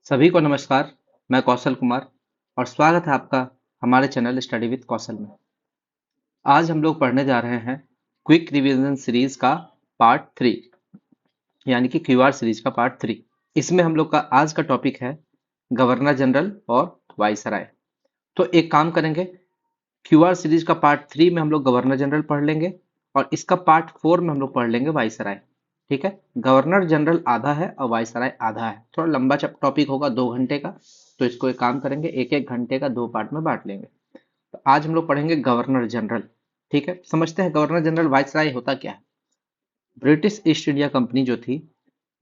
सभी को नमस्कार। मैं कौशल कुमार और स्वागत है आपका हमारे चैनल स्टडी विद कौशल में। आज हम लोग पढ़ने जा रहे हैं क्विक रिवीजन सीरीज का पार्ट 3, यानी कि क्यूआर सीरीज का पार्ट 3। इसमें हम लोग का आज का टॉपिक है गवर्नर जनरल और वाइसराय। तो एक काम करेंगे, क्यूआर सीरीज का पार्ट 3 में हम लोग गवर्नर जनरल पढ़ लेंगे और इसका पार्ट 4 में हम लोग पढ़ लेंगे वाइसराय। ठीक है, गवर्नर जनरल आधा है और वाइसराय आधा है। थोड़ा लंबा टॉपिक होगा, 2 घंटे का। तो इसको एक काम करेंगे, एक एक घंटे का 2 पार्ट में बांट लेंगे। तो आज हम लोग पढ़ेंगे गवर्नर जनरल। ठीक है, समझते हैं गवर्नर जनरल वाइसराय होता क्या है। ब्रिटिश ईस्ट इंडिया कंपनी जो थी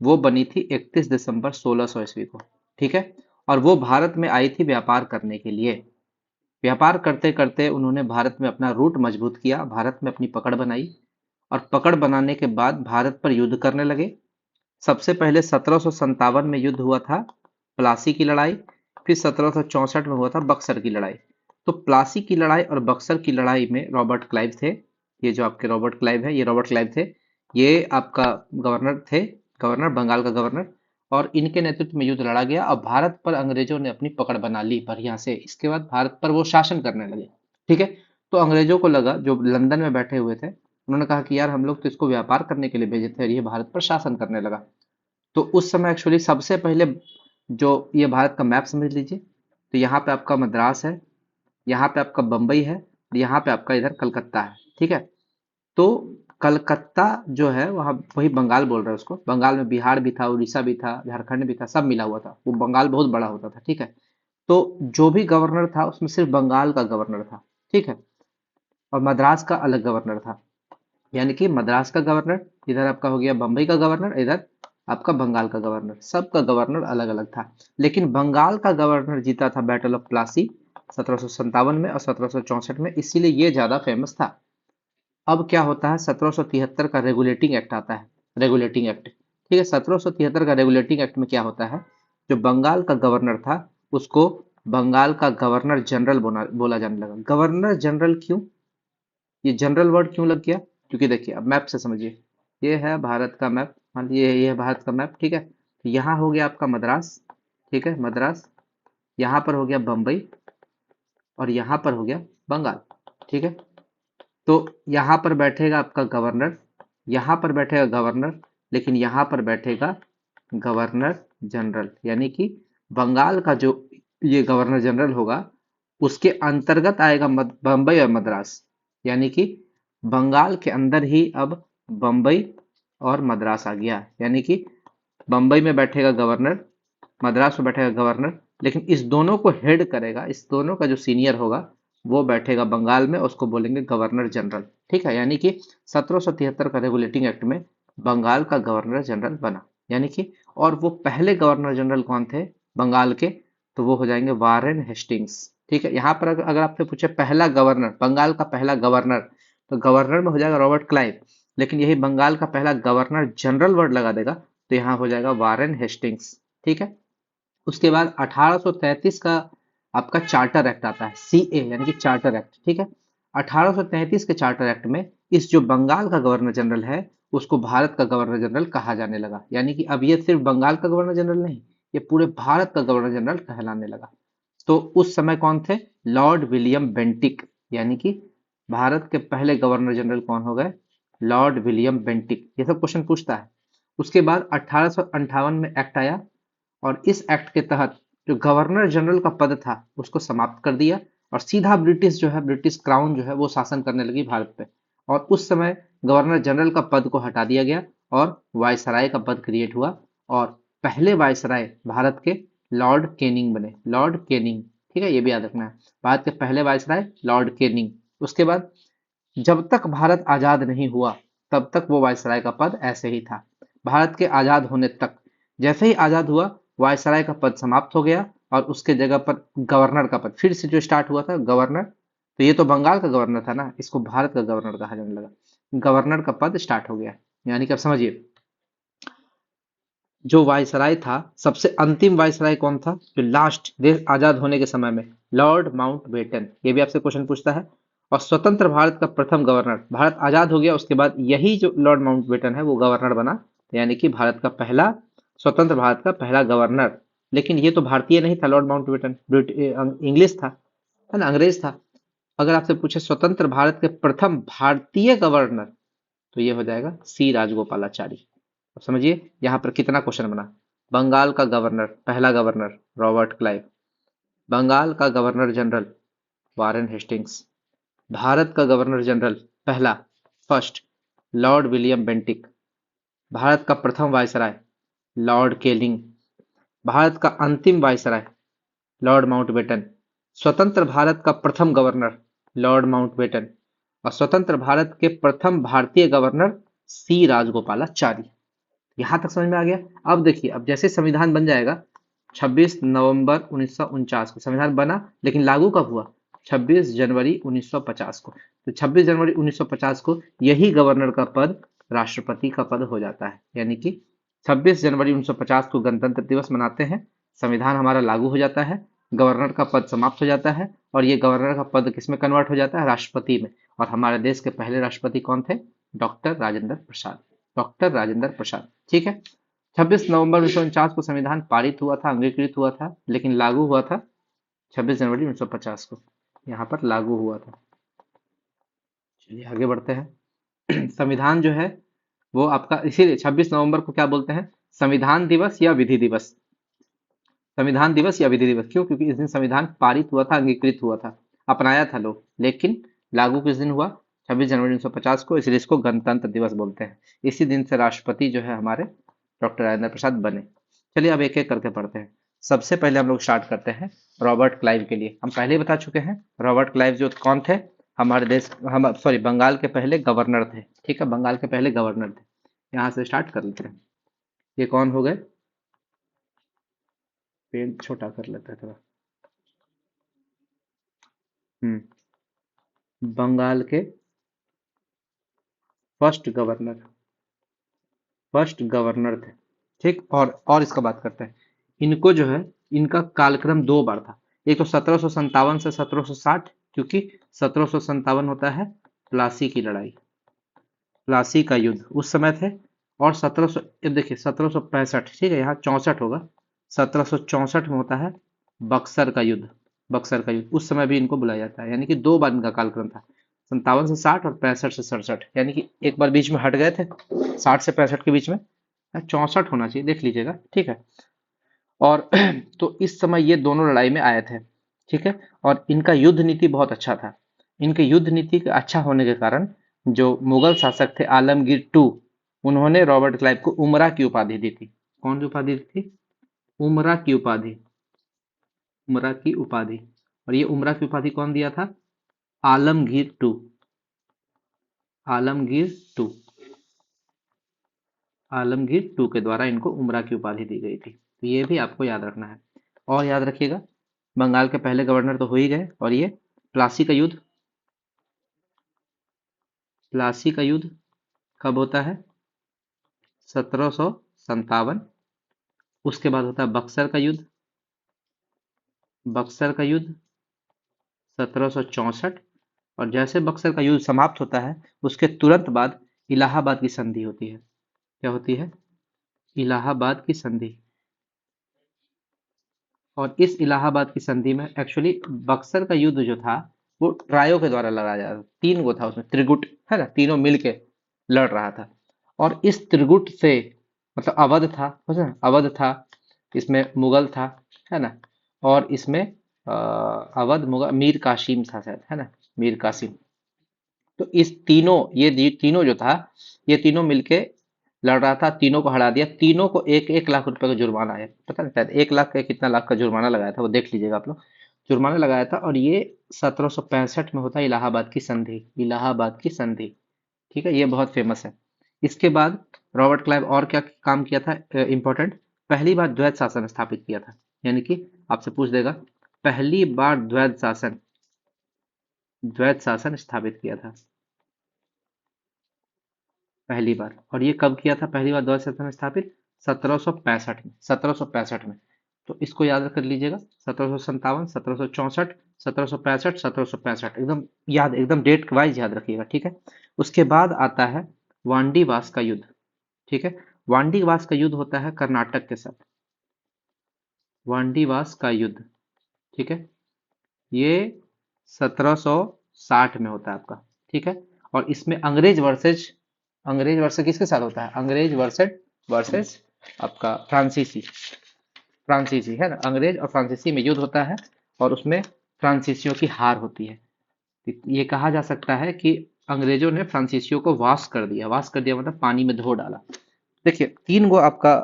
वो बनी थी 31 दिसंबर 1600 ईस्वी को। ठीक है, और वो भारत में आई थी व्यापार करने के लिए। व्यापार करते करते उन्होंने भारत में अपना रूट मजबूत किया, भारत में अपनी पकड़ बनाई और पकड़ बनाने के बाद भारत पर युद्ध करने लगे। सबसे पहले 1757 में युद्ध हुआ था, प्लासी की लड़ाई। फिर 1764 में हुआ था बक्सर की लड़ाई। तो प्लासी की लड़ाई और बक्सर की लड़ाई में रॉबर्ट क्लाइव थे। ये जो आपके रॉबर्ट क्लाइव है, ये रॉबर्ट क्लाइव थे। ये आपका गवर्नर थे, गवर्नर, बंगाल का गवर्नर। और इनके नेतृत्व में युद्ध लड़ा गया और भारत पर अंग्रेजों ने अपनी पकड़ बना ली बढ़िया से। इसके बाद भारत पर वो शासन करने लगे। ठीक है, तो अंग्रेजों को लगा, जो लंदन में बैठे हुए थे, उन्होंने कहा कि यार हम लोग तो इसको व्यापार करने के लिए भेजे थे और ये भारत पर शासन करने लगा। तो उस समय एक्चुअली सबसे पहले जो ये भारत का मैप समझ लीजिए, तो यहाँ पे आपका मद्रास है, यहाँ पे आपका बम्बई है और यहाँ पे आपका इधर कलकत्ता है। ठीक है, तो कलकत्ता जो है वहाँ, वही बंगाल बोल रहे हैं उसको। बंगाल में बिहार भी था, उड़ीसा भी था, झारखंड भी था, सब मिला हुआ था। वो बंगाल बहुत बड़ा होता था। ठीक है, तो जो भी गवर्नर था उसमें सिर्फ बंगाल का गवर्नर था। ठीक है, और मद्रास का अलग गवर्नर था। यानी कि मद्रास का गवर्नर, इधर आपका हो गया बम्बई का गवर्नर, इधर आपका बंगाल का गवर्नर। सबका गवर्नर अलग अलग था। लेकिन बंगाल का गवर्नर जीता था बैटल ऑफ प्लासी 1757 में और 1764 में, इसीलिए ये ज्यादा फेमस था। अब क्या होता है, 1773 का रेगुलेटिंग एक्ट आता है। रेगुलेटिंग एक्ट, ठीक है, 1773 का रेगुलेटिंग एक्ट में क्या होता है, जो बंगाल का गवर्नर था उसको बंगाल का गवर्नर जनरल बोला जाने लगा। गवर्नर जनरल क्यों, ये जनरल वर्ड क्यों लग गया? क्योंकि देखिए, अब मैप से समझिए। ये है भारत का मैप, मान लीजिए ये है भारत का मैप। ठीक है, तो यहाँ हो गया आपका मद्रास। ठीक है, मद्रास। यहाँ पर हो गया बम्बई और यहाँ पर हो गया बंगाल। ठीक है, तो यहाँ पर बैठेगा आपका गवर्नर, यहाँ पर बैठेगा गवर्नर, लेकिन यहाँ पर बैठेगा गवर्नर जनरल। यानी कि बंगाल का जो ये गवर्नर जनरल होगा उसके अंतर्गत आएगा बम्बई और मद्रास। यानी कि बंगाल के अंदर ही अब बम्बई और मद्रास आ गया। यानी कि बम्बई में बैठेगा गवर्नर, मद्रास में बैठेगा गवर्नर, लेकिन इस दोनों को हेड करेगा, इस दोनों का जो सीनियर होगा वो बैठेगा बंगाल में, उसको बोलेंगे गवर्नर जनरल। ठीक है, यानी कि 1773 का रेगुलेटिंग एक्ट में बंगाल का गवर्नर जनरल बना। यानी कि, और वो पहले गवर्नर जनरल कौन थे बंगाल के, तो वो हो जाएंगे वारेन हेस्टिंग्स। ठीक है, यहाँ पर अगर आपसे पूछे पहला गवर्नर, बंगाल का पहला गवर्नर, तो गवर्नर में हो जाएगा रॉबर्ट क्लाइव। लेकिन यही बंगाल का पहला गवर्नर जनरल वर्ड लगा देगा तो यहाँ हो जाएगा वारेन हेस्टिंग्स। ठीक है, उसके बाद 1833 का आपका चार्टर एक्ट आता है, सीए यानी कि चार्टर एक्ट। ठीक है, 1833 के चार्टर एक्ट में इस जो बंगाल का गवर्नर जनरल है उसको भारत का गवर्नर जनरल कहा जाने लगा। यानी कि अब ये सिर्फ बंगाल का गवर्नर जनरल नहीं, ये पूरे भारत का गवर्नर जनरल कहलाने लगा। तो उस समय कौन थे, लॉर्ड विलियम बेंटिक। यानी कि भारत के पहले गवर्नर जनरल कौन हो गए, लॉर्ड विलियम बेंटिक। ये सब क्वेश्चन पूछता है। उसके बाद 1858 में एक्ट आया और इस एक्ट के तहत जो गवर्नर जनरल का पद था उसको समाप्त कर दिया और सीधा ब्रिटिश जो है, ब्रिटिश क्राउन जो है वो शासन करने लगी भारत पे। और उस समय गवर्नर जनरल का पद को हटा दिया गया और वायसराय का पद क्रिएट हुआ। और पहले वायसराय भारत के लॉर्ड केनिंग बने, लॉर्ड केनिंग। ठीक है, ये भी याद रखना है, भारत के पहले वायसराय लॉर्ड केनिंग। उसके बाद जब तक भारत आजाद नहीं हुआ तब तक वो वायसराय का पद ऐसे ही था, भारत के आजाद होने तक। जैसे ही आजाद हुआ वायसराय का पद समाप्त हो गया और उसके जगह पर गवर्नर का पद फिर से जो स्टार्ट हुआ था, गवर्नर। तो ये तो बंगाल का गवर्नर था ना, इसको भारत का गवर्नर कहा जाने लगा। गवर्नर का पद स्टार्ट हो गया। यानी कि अब समझिए, जो वायसराय था, सबसे अंतिम वायसराय कौन था, जो लास्ट देश आजाद होने के समय में, लॉर्ड माउंटबेटन। ये भी आपसे क्वेश्चन पूछता है। और स्वतंत्र भारत का प्रथम गवर्नर, भारत आजाद हो गया उसके बाद यही जो लॉर्ड माउंटबेटन है वो गवर्नर बना। यानी कि भारत का पहला, स्वतंत्र भारत का पहला गवर्नर लेकिन ये तो भारतीय नहीं था, लॉर्ड माउंटबेटन इंग्लिश था, है ना, अंग्रेज था। अगर आपसे पूछे स्वतंत्र भारत के प्रथम भारतीय गवर्नर, तो ये हो जाएगा सी राजगोपालाचारी। अब समझिए यहाँ पर कितना क्वेश्चन बना। बंगाल का गवर्नर, पहला गवर्नर रॉबर्ट क्लाइव। बंगाल का गवर्नर जनरल वारेन हेस्टिंग्स। भारत का गवर्नर जनरल पहला, फर्स्ट, लॉर्ड विलियम बेंटिक। भारत का प्रथम वायसराय लॉर्ड केलिंग। भारत का अंतिम वायसराय लॉर्ड माउंटबेटन। स्वतंत्र भारत का प्रथम गवर्नर लॉर्ड माउंटबेटन। और स्वतंत्र भारत के प्रथम भारतीय गवर्नर सी राजगोपालाचारी। यहां तक समझ में आ गया। अब देखिए, अब जैसे संविधान बन जाएगा, 26 नवंबर 1949 को संविधान बना, लेकिन लागू कब हुआ? 26 जनवरी 1950 को। तो 26 जनवरी 1950 को यही गवर्नर का पद राष्ट्रपति का पद हो जाता है। यानी कि 26 जनवरी 1950 को गणतंत्र दिवस मनाते हैं, संविधान हमारा लागू हो जाता है, गवर्नर का पद समाप्त हो जाता है, और ये गवर्नर का पद किसमें कन्वर्ट हो जाता है? राष्ट्रपति में। और हमारे देश के पहले राष्ट्रपति कौन थे? डॉक्टर राजेंद्र प्रसाद। डॉक्टर राजेंद्र प्रसाद, ठीक है। 26 नवंबर 1949 को संविधान पारित हुआ था, अंगीकृत हुआ था, लेकिन लागू हुआ था 26 जनवरी 1950 को। यहाँ पर लागू हुआ था। चलिए आगे बढ़ते हैं। संविधान जो है वो आपका, इसीलिए 26 नवंबर को क्या बोलते हैं? संविधान दिवस या विधि दिवस। संविधान दिवस या विधि दिवस क्यों? क्योंकि इस दिन संविधान पारित हुआ था, अंगीकृत हुआ था, अपनाया था लोग, लेकिन लागू किस दिन हुआ? 26 जनवरी 1950 को, इसलिए इसको गणतंत्र दिवस बोलते हैं। इसी दिन से राष्ट्रपति जो है हमारे डॉक्टर राजेंद्र प्रसाद बने। चलिए अब एक एक करके पढ़ते हैं। सबसे पहले हम लोग स्टार्ट करते हैं रॉबर्ट क्लाइव के लिए। हम पहले ही बता चुके हैं रॉबर्ट क्लाइव जो कौन थे? हमारे देश, हम सॉरी, बंगाल के पहले गवर्नर थे। ठीक है, बंगाल के पहले गवर्नर थे। यहाँ से स्टार्ट कर लेते हैं। ये कौन हो गए? पेन छोटा कर लेते हैं थोड़ा। बंगाल के फर्स्ट गवर्नर, फर्स्ट गवर्नर थे। ठीक, और इसका बात करते हैं। इनको जो है, इनका कालक्रम दो बार था। एक तो 1757 से 1760, क्योंकि 1757 होता है प्लासी की लड़ाई, प्लासी का युद्ध उस समय थे। और 1700, अब देखिए 1765, ठीक है, यहाँ 64 होगा। 1764 में होता है बक्सर का युद्ध। बक्सर का युद्ध उस समय भी इनको बुलाया जाता है। यानी कि दो बार इनका कालक्रम था, 57 से 60 और 65 से 67। यानी कि एक बार बीच में हट गए थे, 60 से 65 के बीच में। 64 होना चाहिए, देख लीजिएगा, ठीक है। और तो इस समय ये दोनों लड़ाई में आए थे, ठीक है। और इनका युद्ध नीति बहुत अच्छा था। इनके युद्ध नीति के अच्छा होने के कारण जो मुगल शासक थे आलमगीर टू, उन्होंने रॉबर्ट क्लाइव को उमरा की उपाधि दी थी। कौन सी उपाधि दी थी? उमरा की उपाधि। उमरा की उपाधि। और ये उमरा की उपाधि कौन दिया था? Alamgir two. Alamgir two, Alamgir two के द्वारा इनको उमरा की उपाधि दी गई थी। तो ये भी आपको याद रखना है। और याद रखिएगा, बंगाल के पहले गवर्नर तो हो ही गए। और ये प्लासी का युद्ध, प्लासी का युद्ध कब होता है? 1757। उसके बाद होता है बक्सर का युद्ध। बक्सर का युद्ध 1764। और जैसे बक्सर का युद्ध समाप्त होता है, उसके तुरंत बाद इलाहाबाद की संधि होती है। क्या होती है? इलाहाबाद की संधि। और इस इलाहाबाद की संधि में एक्चुअली बक्सर का युद्ध जो था वो ट्रायो के द्वारा लड़ा जा रहा था। तीन गो था उसमें, त्रिगुट, है ना, तीनों मिलके लड़ रहा था। और इस त्रिगुट से, मतलब अवध था, समझे ना? अवध था, इसमें मुगल था, है ना, और इसमें अवध, मुगल, मीर कासिम था शायद, है ना, मीर कासिम। तो इस तीनों, ये तीनों जो था, ये तीनों मिलके लड़ रहा था, तीनों को हरा दिया। तीनों को 1-1 लाख रुपए का जुर्माना है, पता नहीं शायद 1 लाख का कितना लाख का जुर्माना लगाया था, वो देख लीजिएगा आप लोग। जुर्माना लगाया था। और ये 1765 में होता है इलाहाबाद की संधि। इलाहाबाद की संधि, ठीक है, ये बहुत फेमस है। इसके बाद रॉबर्ट क्लाइव और क्या काम किया था इंपॉर्टेंट? पहली बार द्वैध शासन स्थापित किया था। यानी कि आपसे पूछ देगा, पहली बार द्वैध शासन, द्वैध शासन स्थापित किया था पहली बार। और ये कब किया था पहली बार द्वैध शासन स्थापित? 1765 में। 1765 में। तो इसको याद कर लीजिएगा, 1757, 1764, 1765, 1765, एकदम याद, एकदम डेट वाइज याद रखिएगा, ठीक है। उसके बाद आता है वांडीवास का युद्ध, ठीक है। वांडीवास का युद्ध होता है कर्नाटक के साथ। वांडीवास का युद्ध, ठीक है, ये 1760 में होता है आपका, ठीक है। और इसमें अंग्रेज वर्सेस किसके साथ होता है? अंग्रेज वर्सेस आपका फ्रांसीसी है ना, अंग्रेज और फ्रांसीसी में युद्ध होता है और उसमें फ्रांसीसियों की हार होती है। ये कहा जा सकता है कि अंग्रेजों ने फ्रांसीसियों को वाश कर दिया मतलब पानी में धो डाला। देखिए, तीन गो आपका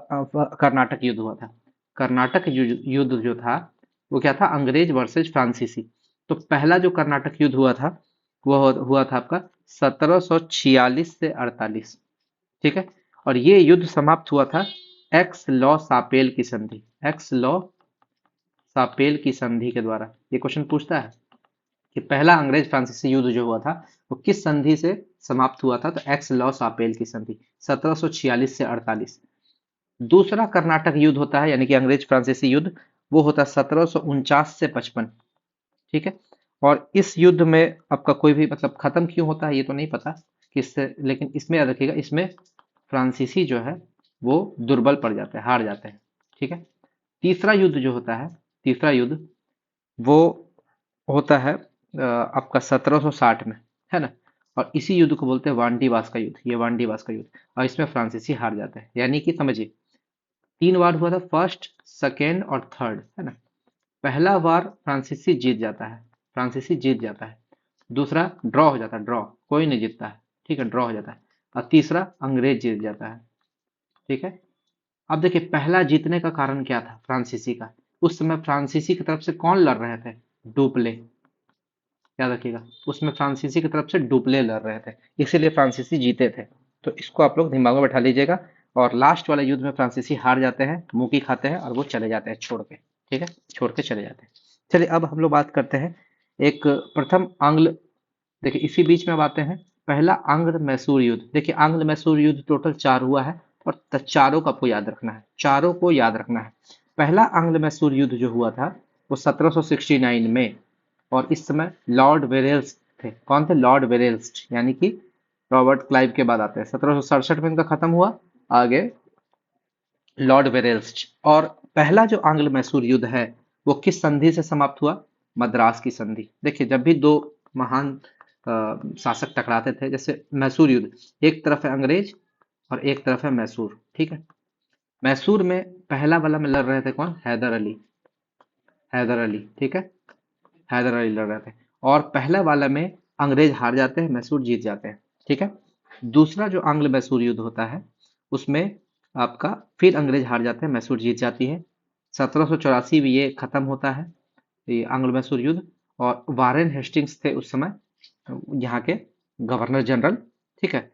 कर्नाटक युद्ध हुआ था। कर्नाटक युद्ध जो था वो क्या था? अंग्रेज वर्सेस फ्रांसीसी। तो पहला जो कर्नाटक युद्ध हुआ था वो हुआ था आपका 1746 से 48, ठीक है। और ये युद्ध समाप्त हुआ था एक्स लॉ सापेल की संधि के द्वारा। ये क्वेश्चन पूछता है कि पहला अंग्रेज फ्रांसीसी युद्ध जो हुआ था वो किस संधि से समाप्त हुआ था? तो एक्स लॉ सापेल की संधि, 1746 से 48। दूसरा कर्नाटक युद्ध होता है यानी कि अंग्रेज फ्रांसीसी युद्ध, वो होता है 1749 से 55, ठीक है। और इस युद्ध में आपका कोई भी मतलब खत्म क्यों होता है ये तो नहीं पता किससे, लेकिन इसमें याद रखिएगा, इसमें फ्रांसीसी जो है वो दुर्बल पड़ जाते हैं, हार जाते हैं, ठीक है। तीसरा युद्ध जो होता है, तीसरा युद्ध वो होता है आपका 1760 में, है ना। और इसी युद्ध को बोलते हैं वांडीवास का युद्ध, ये वांडीवास का युद्ध। और इसमें फ्रांसीसी हार जाते हैं, यानी कि समझिए 3 बार हुआ था, फर्स्ट, सेकेंड और थर्ड, है ना। पहला बार फ्रांसीसी जीत जाता है, फ्रांसीसी जीत जाता है। दूसरा ड्रॉ हो जाता है, ड्रॉ, कोई नहीं जीतता है, ठीक है, ड्रॉ हो जाता है। और तीसरा अंग्रेज जीत जाता है, ठीक है। अब देखिए पहला जीतने का कारण क्या था फ्रांसीसी का? उस समय फ्रांसीसी की तरफ से कौन लड़ रहे थे? डुप्ले, याद रखिएगा, उसमें फ्रांसीसी की तरफ से डुप्ले लड़ रहे थे, इसीलिए फ्रांसीसी जीते थे। तो इसको आप लोग दिमाग में बैठा लीजिएगा। और लास्ट वाले युद्ध में फ्रांसीसी हार जाते हैं, मुंह खाते हैं और वो चले जाते हैं छोड़ के, ठीक है, छोड़ के चले जाते हैं। चलिए अब हम लोग बात करते हैं एक प्रथम आंग्ल, देखिए इसी बीच में अब आते हैं पहला आंग्ल मैसूर युद्ध। देखिए आंग्ल मैसूर युद्ध टोटल 4 हुआ है और चारों को आपको याद रखना है, चारों को याद रखना है। पहला आंग्ल मैसूर युद्ध जो हुआ था वो 1769 में, और इस समय लॉर्ड वेरेल्स थे। कौन थे? लॉर्ड वेरेल्स, यानी कि रॉबर्ट क्लाइव के बाद आते हैं। 1767 में इनका खत्म हुआ, आगे लॉर्ड वेरेल्स। और पहला जो आंग्ल मैसूर युद्ध है वो किस संधि से समाप्त हुआ? मद्रास की संधि। देखिए जब भी दो महान शासक टकराते थे, जैसे मैसूर युद्ध, एक तरफ है अंग्रेज और एक तरफ है मैसूर, ठीक है। मैसूर में पहला वाला में लड़ रहे थे कौन? हैदर अली, हैदर अली, ठीक है, हैदर अली लड़ रहे थे। और पहला वाला में अंग्रेज हार जाते हैं, मैसूर जीत जाते हैं, ठीक है। दूसरा जो आंग्ल मैसूर युद्ध होता है उसमें आपका फिर अंग्रेज हार जाते हैं, मैसूर जीत जाती है। 1784 में ये खत्म होता है, ये आंग्ल मैसूर युद्ध। और वारेन हेस्टिंग्स थे उस समय यहाँ के गवर्नर जनरल, ठीक है,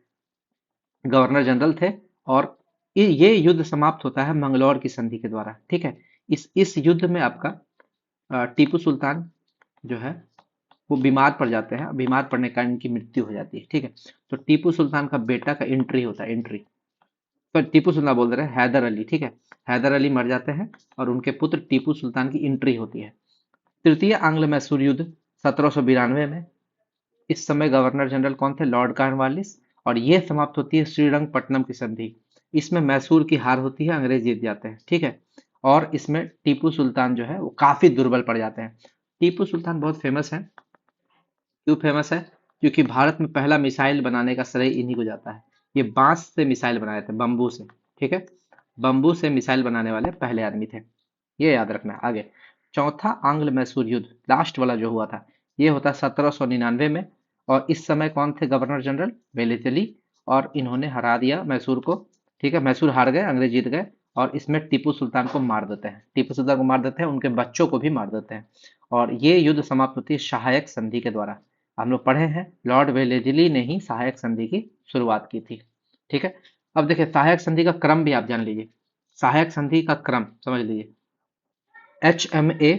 गवर्नर जनरल थे। और ये युद्ध समाप्त होता है मंगलौर की संधि के द्वारा, ठीक है। इस युद्ध में आपका टीपू सुल्तान जो है वो बीमार पड़ जाते हैं, बीमार पड़ने के कारण इनकी मृत्यु हो जाती है, ठीक है। तो टीपू सुल्तान का बेटा का एंट्री होता है, एंट्री, तो टीपू सुल्तान बोल रहे हैं, हैदर अली, ठीक है, हैदर अली मर जाते हैं और उनके पुत्र टीपू सुल्तान की एंट्री होती है। तृतीय आंग्ल मैसूर युद्ध 1792 में, इस समय गवर्नर जनरल कौन थे? Lord Cornwallis. और ये समाप्त होती है श्रीरंगपट्टनम की संधि। इसमें मैसूर की हार होती है, अंग्रेज जीत जाते हैं, ठीक है। और इसमें टीपू सुल्तान जो है वो काफी दुर्बल पड़ जाते हैं। टीपू सुल्तान बहुत फेमस है, क्यों फेमस है? क्योंकि भारत में पहला मिसाइल बनाने का श्रेय इन्हीं को जाता है। ये बांस से मिसाइल बनाए थे, बम्बू से, ठीक है, बम्बू से मिसाइल बनाने वाले पहले आदमी थे, ये याद रखना है। आगे चौथा आंग्ल मैसूर युद्ध, लास्ट वाला जो हुआ था, ये होता है 1799 में। और इस समय कौन थे गवर्नर जनरल? वेलेस्ली। और इन्होंने हरा दिया मैसूर को, ठीक है, मैसूर हार गए, अंग्रेज जीत गए। और इसमें टीपू सुल्तान को मार देते हैं, टीपू सुल्तान को मार देते हैं, उनके बच्चों को भी मार देते हैं। और ये युद्ध समाप्त होती है सहायक संधि के द्वारा। हम लोग पढ़े हैं लॉर्ड वेलेस्ली ने ही सहायक संधि की शुरुआत की थी, ठीक है। अब देखिए सहायक संधि का क्रम भी आप जान लीजिए, सहायक संधि का क्रम समझ लीजिए, H M A,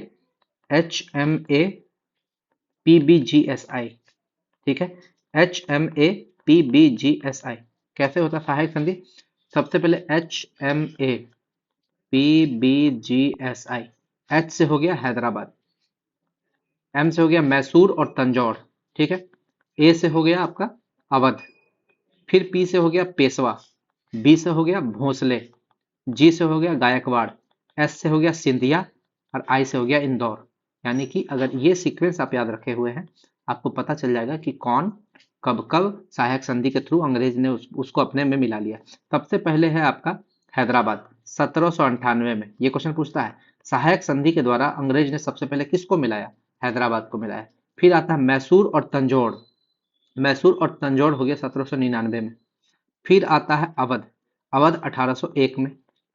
H M A, P B G S I, ठीक है, H M A, P B G S I. कैसे होता है सहायक संधि? सबसे पहले H M A, P B G S I. H से हो गया हैदराबाद, एम से हो गया मैसूर और तंजौर, ठीक है, ए से हो गया आपका अवध, फिर पी से हो गया पेशवा, बी से हो गया भोसले, जी से हो गया गायकवाड़, एस से हो गया सिंधिया, और आई से हो गया इंदौर। यानी कि अगर ये सीक्वेंस आप याद रखे हुए हैं, आपको पता चल जाएगा कि कौन कब कब सहायक संधि के थ्रू अंग्रेज ने उसको अपने में मिला लिया। सबसे पहले है आपका हैदराबाद 1798 में। ये क्वेश्चन पूछता है सहायक संधि के द्वारा अंग्रेज ने सबसे पहले किसको मिलाया? हैदराबाद को मिलाया। फिर आता है मैसूर और तंजौर। मैसूर और तंजौर हो गया 1799 में। फिर आता है अवध। अवध 1801 में।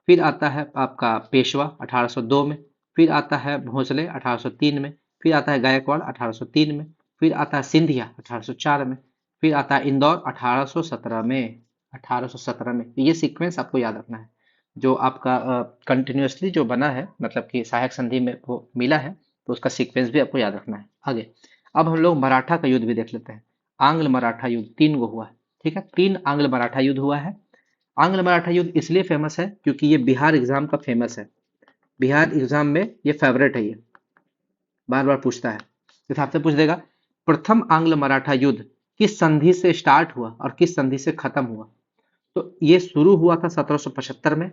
फिर आता है आपका पेशवा 1802 में। फिर आता है भोसले 1803 में। फिर आता है गायकवाड़ 1803 में। फिर आता है सिंधिया 1804 में। फिर आता है इंदौर 1817 में। 1817 में ये सीक्वेंस आपको याद रखना है। जो आपका कंटिन्यूअसली जो बना है, मतलब कि सहायक संधि में वो मिला है, तो उसका सीक्वेंस भी आपको याद रखना है। आगे अब हम लोग मराठा का युद्ध भी देख लेते हैं। आंग्ल मराठा युद्ध 3 गो हुआ है। ठीक है, 3 आंग्ल मराठा युद्ध हुआ है। आंग्ल मराठा युद्ध इसलिए फेमस है क्योंकि ये बिहार एग्जाम का फेमस है। बिहार एग्जाम में ये फेवरेट है। ये बार बार पूछता है, इस हिसाब से पूछ देगा प्रथम आंग्ल मराठा युद्ध किस संधि से स्टार्ट हुआ और किस संधि से खत्म हुआ। तो ये शुरू हुआ था 1775 में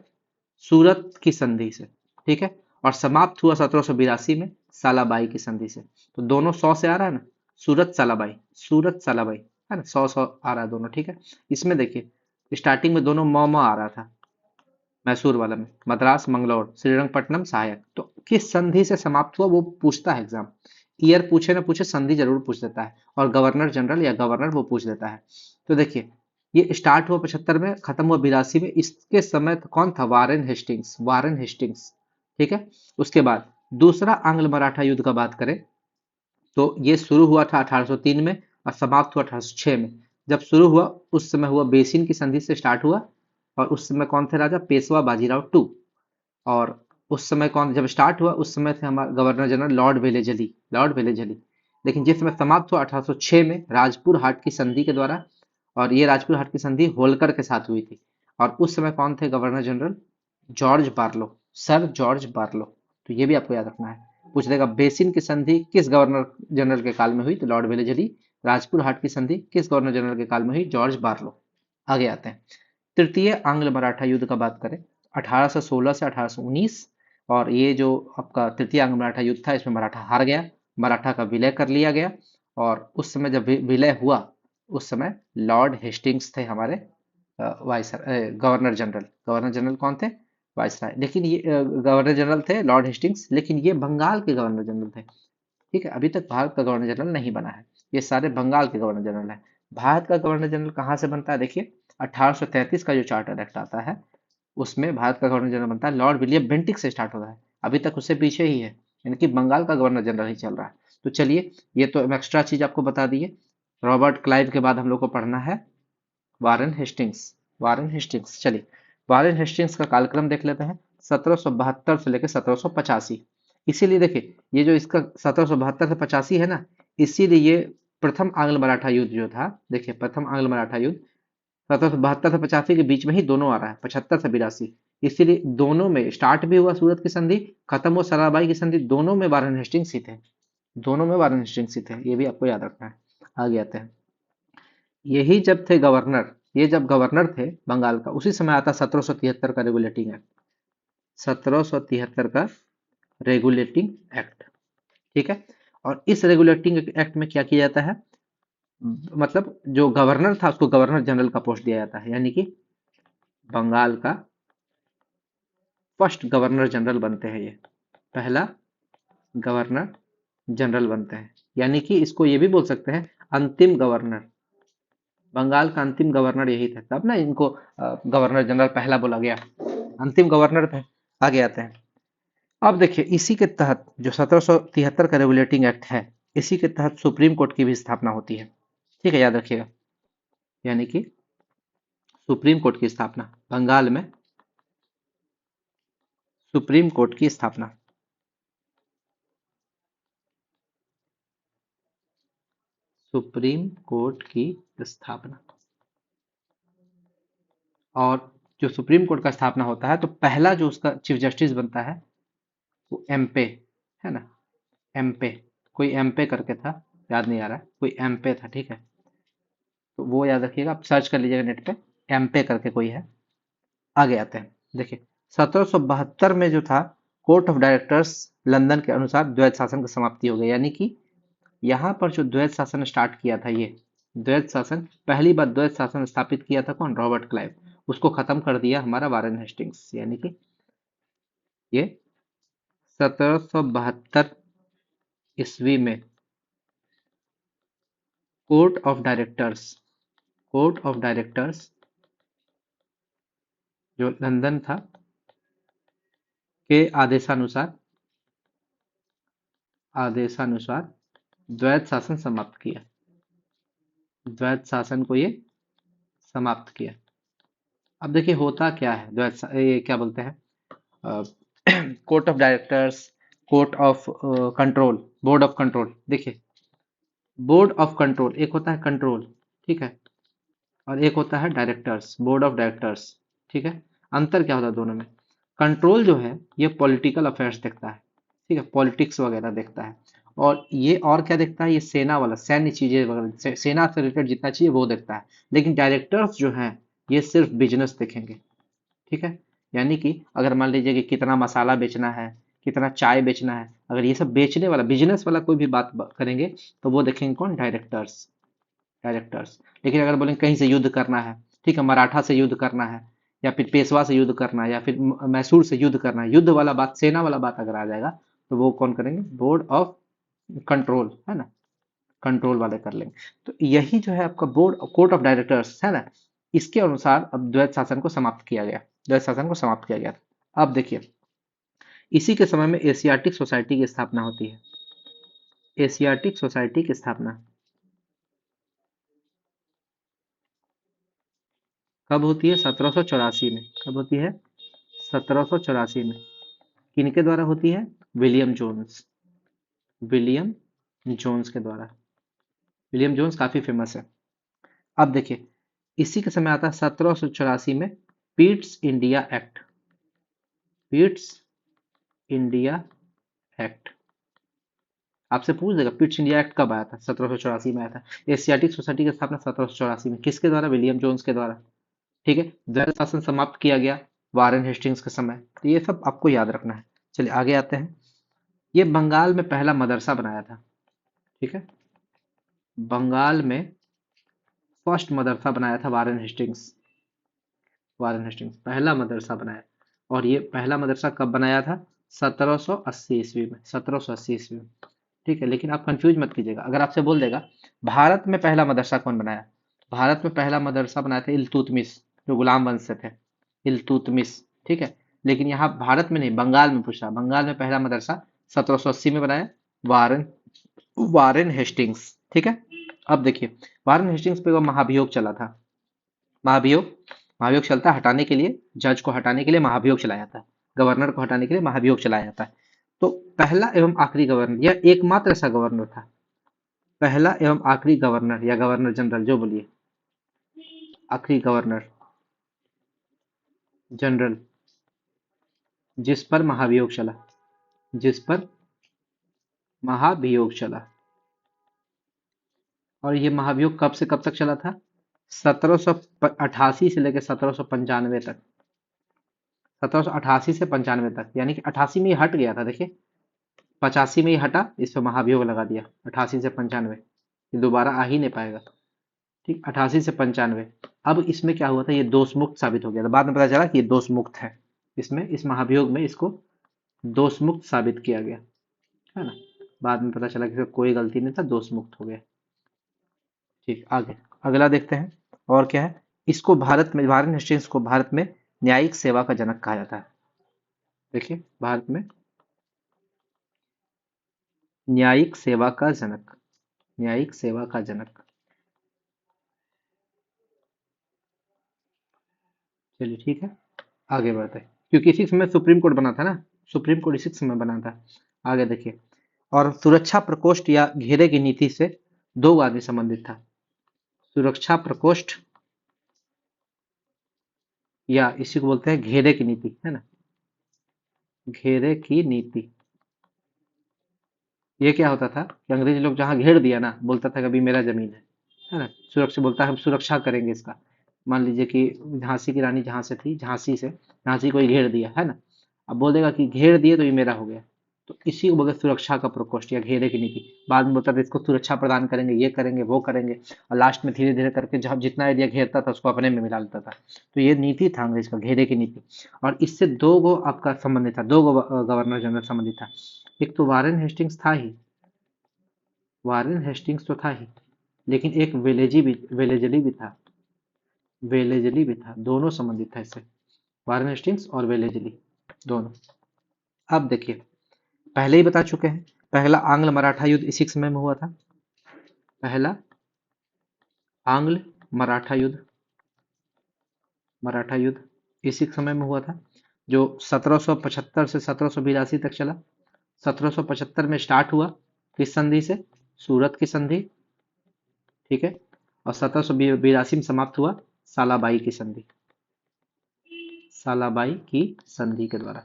सूरत की संधि से। ठीक है, और समाप्त हुआ 1782 में सालाबाई की संधि से। तो दोनों 100 से आ रहा है ना, सूरत सालाबाई, सूरत सालाबाई, है ना, 100 100 आ रहा है दोनों। ठीक है, इसमें देखिए स्टार्टिंग में दोनों म आ रहा था मैसूर वाला में, मद्रास मंगलौर श्रीरंगपट्टनम सहायक। तो किस संधि से समाप्त हुआ वो पूछता है एग्जाम। ईयर पूछे ना पूछे संधि जरूर पूछ देता है, और गवर्नर जनरल या गवर्नर वो पूछ देता है। तो देखिए ये स्टार्ट हुआ 75 में, खत्म हुआ 82 में। इसके समय तो कौन था? Warren Hastings, Warren Hastings. ठीक है, उसके बाद दूसरा आंग्ल मराठा युद्ध का बात करें तो ये शुरू हुआ था 1803 में और समाप्त हुआ 1806 में। जब शुरू हुआ उस समय हुआ बेसिन की संधि से स्टार्ट हुआ, और उस समय कौन थे राजा? पेशवा बाजीराव टू। और उस समय कौन जब स्टार्ट हुआ उस समय थे हमारे governor general Lord Wellesley, Lord Wellesley. लेकिन जिस समय समाप्त हुआ 1806 में राजपुर हाट की संधि के द्वारा, और ये राजपुर हाट की संधि होलकर के साथ हुई थी। और उस समय कौन थे governor general? George Barlow, sir George Barlow. तो ये भी आपको याद रखना है। पूछ देगा बेसिन की संधि किस गवर्नर जनरल के काल में हुई? तो लॉर्ड वेलेजली। राजपुर हाट की संधि किस गवर्नर जनरल के काल में हुई? George Barlow. आगे आते हैं तृतीय आंग्ल मराठा युद्ध का बात करें 1816 से 1819। और ये जो आपका तृतीय आंग्ल मराठा युद्ध था इसमें मराठा हार गया, मराठा का विलय कर लिया गया। और उस समय जब विलय हुआ उस समय लॉर्ड हेस्टिंग्स थे हमारे vice governor general. Governor general कौन थे? वाइसराय। लेकिन ये गवर्नर जनरल थे लॉर्ड हेस्टिंग्स, लेकिन ये बंगाल के गवर्नर जनरल थे। ठीक है, अभी तक भारत का गवर्नर जनरल नहीं बना है, ये सारे बंगाल के गवर्नर जनरल हैं। भारत का गवर्नर जनरल कहाँ से बनता है? देखिए 1833 का जो चार्टर एक्ट आता है उसमें भारत का गवर्नर जनरल बनता है लॉर्ड विलियम बेंटिक से स्टार्ट होता है। अभी तक उससे पीछे ही है, यानी कि बंगाल का गवर्नर जनरल ही चल रहा है। तो चलिए ये तो एक्स्ट्रा चीज आपको बता दिए। रॉबर्ट क्लाइव के बाद हम लोग को पढ़ना है वारेन हेस्टिंग्स। वारेन हेस्टिंग्स, चलिए वारेन हेस्टिंग्स का कालक्रम देख लेते हैं 1772 से लेकर 1785। इसीलिए देखिए ये जो इसका 1772 से 85 है ना, इसीलिए ये प्रथम आंग्ल मराठा युद्ध जो था, देखिए प्रथम आंग्ल मराठा युद्ध 1772 से 85 के बीच में ही दोनों आ रहा है, 75 से 82। इसीलिए दोनों में स्टार्ट भी हुआ सूरत की संधि, खत्म हुआ सराबाई की संधि, दोनों में वारेन हेस्टिंग्स ही थे। दोनों में वारेन हेस्टिंग्स ही थे, ये भी आपको याद रखना है। आगे आते हैं, यही जब थे गवर्नर, ये जब गवर्नर थे बंगाल का, उसी समय आता 1773 का रेगुलेटिंग एक्ट। 1773 का रेगुलेटिंग एक्ट। ठीक है, और इस रेगुलेटिंग एक्ट में क्या किया जाता है? मतलब जो गवर्नर था उसको गवर्नर जनरल का पोस्ट दिया जाता है, यानी कि बंगाल का फर्स्ट गवर्नर जनरल बनते हैं ये, पहला गवर्नर जनरल बनते हैं। यानी कि इसको ये भी बोल सकते हैं अंतिम गवर्नर, बंगाल का अंतिम गवर्नर यही थे, तब ना इनको गवर्नर जनरल पहला बोला गया, अंतिम गवर्नर थे। आगे आते हैं, अब देखिए इसी के तहत जो 1773 का रेगुलेटिंग एक्ट है, इसी के तहत सुप्रीम कोर्ट की भी स्थापना होती है। ठीक है, याद रखिएगा, यानी कि सुप्रीम कोर्ट की स्थापना बंगाल में, सुप्रीम कोर्ट की स्थापना। सुप्रीम कोर्ट की स्थापना। और जो सुप्रीम कोर्ट का स्थापना होता है तो पहला जो उसका चीफ जस्टिस बनता है वो एमपे, है ना, एमपे, कोई एमपे करके था, याद नहीं आ रहा, कोई एमपे था। ठीक है, तो वो याद रखिएगा, आप सर्च कर लीजिएगा नेट पे, एमपे करके कोई है। आगे आते हैं, देखिए 1772 में जो था कोर्ट ऑफ डायरेक्टर्स लंदन के अनुसार द्वैध शासन की समाप्ति हो गई, यानी कि यहाँ पर जो द्वैध शासन स्टार्ट किया था, ये द्वैध शासन पहली बार द्वैध शासन स्थापित किया था कौन? Robert Clive. उसको खत्म कर दिया हमारा वारेन हेस्टिंग्स, यानी कि ये 1772 ईस्वी में court of directors, court of directors जो लंदन था के आदेशानुसार द्वैध शासन समाप्त किया, द्वैध शासन को ये समाप्त किया। अब देखिए होता क्या है, ये क्या बोलते हैं, court of directors, court of control, board of control. देखिए बोर्ड ऑफ कंट्रोल एक होता है कंट्रोल, ठीक है, और एक होता है डायरेक्टर्स, बोर्ड ऑफ डायरेक्टर्स, ठीक है। अंतर क्या होता है दोनों में? कंट्रोल जो है ये पॉलिटिकल अफेयर्स देखता है, ठीक है, पॉलिटिक्स वगैरह देखता है, और ये और क्या देखता है, ये सेना वाला, सैन्य चीजें वगैरह, सेना से रिलेटेड जितना चाहिए वो देखता है। लेकिन डायरेक्टर्स जो हैं ये सिर्फ बिजनेस देखेंगे, ठीक है। यानी कि अगर मान लीजिए कि कितना मसाला बेचना है, कितना चाय बेचना है, अगर ये सब बेचने वाला बिजनेस वाला कोई भी बात करेंगे तो वो देखेंगे कौन? Directors, directors. लेकिन अगर बोलेंगे कहीं से युद्ध करना है, ठीक है, मराठा से युद्ध करना है, या फिर पेशवा से युद्ध करना है, या फिर मैसूर से युद्ध करना है, युद्ध वाला बात, सेना वाला बात अगर आ जाएगा तो वो कौन करेंगे? बोर्ड ऑफ कंट्रोल, है ना, कंट्रोल वाले कर लेंगे। तो यही जो है आपका बोर्ड, कोर्ट ऑफ डायरेक्टर्स है ना, इसके अनुसार अब द्वैध शासन को समाप्त किया गया, द्वैध शासन को समाप्त किया गया। अब देखिए इसी के समय में एशियाटिक सोसाइटी की स्थापना होती है, एशियाटिक सोसाइटी की स्थापना कब होती है? 1784 में। कब होती है? 1784 में। किनके द्वारा होती है? विलियम जोन्स, विलियम जोन्स के द्वारा। विलियम जोन्स काफी फेमस है। अब देखिए इसी के समय आता है 1784 में Pitt's India act, Pitt's India act. आपसे पूछ देगा पिट्स इंडिया एक्ट कब आया था? 1784 में आया था। एशियाटिक सोसाइटी की स्थापना 1784 में, किसके द्वारा? विलियम जोन्स के द्वारा, ठीक है। द्वैध शासन समाप्त किया गया वारेन हेस्टिंग्स के समय। तो ये सब आपको याद रखना है। चलिए आगे आते हैं। ये बंगाल में पहला मदरसा बनाया था, ठीक है, बंगाल में फर्स्ट मदरसा बनाया था वारेन हेस्टिंग्स, वारेन हेस्टिंग्स पहला मदरसा बनाया। और ये पहला मदरसा कब बनाया था? 1780 ईस्वी में, 1780 ईस्वी में, ठीक है। लेकिन आप कंफ्यूज मत कीजिएगा, अगर आपसे बोल देगा भारत में पहला मदरसा कौन बनाया, भारत में पहला मदरसा बनाया था इल्तुतमिश, जो गुलाम वंश से थे, इल्तुतमिश, ठीक है। लेकिन यहाँ भारत में नहीं, बंगाल में पूछा, बंगाल में पहला मदरसा 1780 में बनाया वारेन, वारेन हेस्टिंग्स, ठीक है। अब देखिए वारेन हेस्टिंग्स पे वो महाभियोग चला था, महाभियोग, महाभियोग चलता है हटाने के लिए, जज को हटाने के लिए महाभियोग चलाया जाता है, गवर्नर को हटाने के लिए महाभियोग चलाया जाता है। तो पहला एवं आखिरी गवर्नर, यह एकमात्र ऐसा गवर्नर था, पहला एवं आखिरी गवर्नर या गवर्नर जनरल जो बोलिए, आखिरी गवर्नर जनरल जिस पर महाभियोग चला, जिस पर महाभियोग चला। और ये महाभियोग कब से कब तक चला था? 1788 से लेकर 1795 तक, 1788 से 95 तक, यानी कि 88 में ये हट गया था। देखिए 85 में ये हटा, इस पर महाभियोग लगा दिया, 88 से 95, ये दोबारा आ ही नहीं पाएगा, ठीक, 88 से 95। अब इसमें क्या हुआ था, ये दोष मुक्त साबित हो गया था, बाद में पता चला कि ये दोष मुक्त है, इसमें इस महाभियोग में इसको दोष मुक्त साबित किया गया, है ना, बाद में पता चला कि इसका कोई गलती नहीं था, दोष मुक्त हो गया। ठीक, आगे अगला देखते हैं। और क्या है, इसको भारत में, वारेन हेस्टिंग्स को भारत में न्यायिक सेवा का जनक कहा जाता है। देखिए भारत में न्यायिक सेवा का जनक, न्यायिक सेवा का जनक। चलिए ठीक है, आगे बढ़ते हैं, क्योंकि इसी समय सुप्रीम कोर्ट बना था ना, सुप्रीम कोर्ट इसी समय बना था। आगे देखिए, और सुरक्षा प्रकोष्ठ या घेरे की नीति से दो आदमी संबंधित था, सुरक्षा प्रकोष्ठ या इसी को बोलते हैं घेरे की नीति, है ना, घेरे की नीति। ये क्या होता था कि अंग्रेज लोग जहां घेर दिया ना, बोलता था कि अभी मेरा जमीन है ना, सुरक्षा, बोलता है हम सुरक्षा करेंगे इसका। मान लीजिए कि झांसी की रानी जहां से थी, झांसी से, झांसी को ही घेर दिया, है ना, अब बोलेगा कि घेर दिए तो ये मेरा हो गया, तो इसी को बोलते हैं सुरक्षा का प्रकोष्ठ या घेरे की नीति। बाद में बोलता था इसको सुरक्षा प्रदान करेंगे, ये करेंगे, वो करेंगे, और लास्ट में धीरे धीरे करके जब जितना एरिया घेरता था उसको अपने में मिला लेता था। तो ये नीति था अंग्रेज का, घेरे की नीति। और इससे दो गो आपका संबंधित था, दो गो गवर्नर जनरल संबंधित था। एक तो वारेन हेस्टिंग्स था ही, वारेन हेस्टिंग्स तो था ही, लेकिन एक वेलेजली भी था, वेलेजली भी था, दोनों संबंधित था इससे, वारेन हेस्टिंग्स और वेलेजली दोनों। अब देखिए, पहले ही बता चुके हैं, पहला आंग्ल मराठा युद्ध इसी समय में हुआ था। पहला आंग्ल मराठा युद्ध, मराठा युद्ध इसी समय में हुआ था, जो 1775 से 1782 तक चला। 1775 में स्टार्ट हुआ किस संधि से? सूरत की संधि, ठीक है, और 1782 में समाप्त हुआ सालाबाई की संधि, सालाबाई की संधि के द्वारा,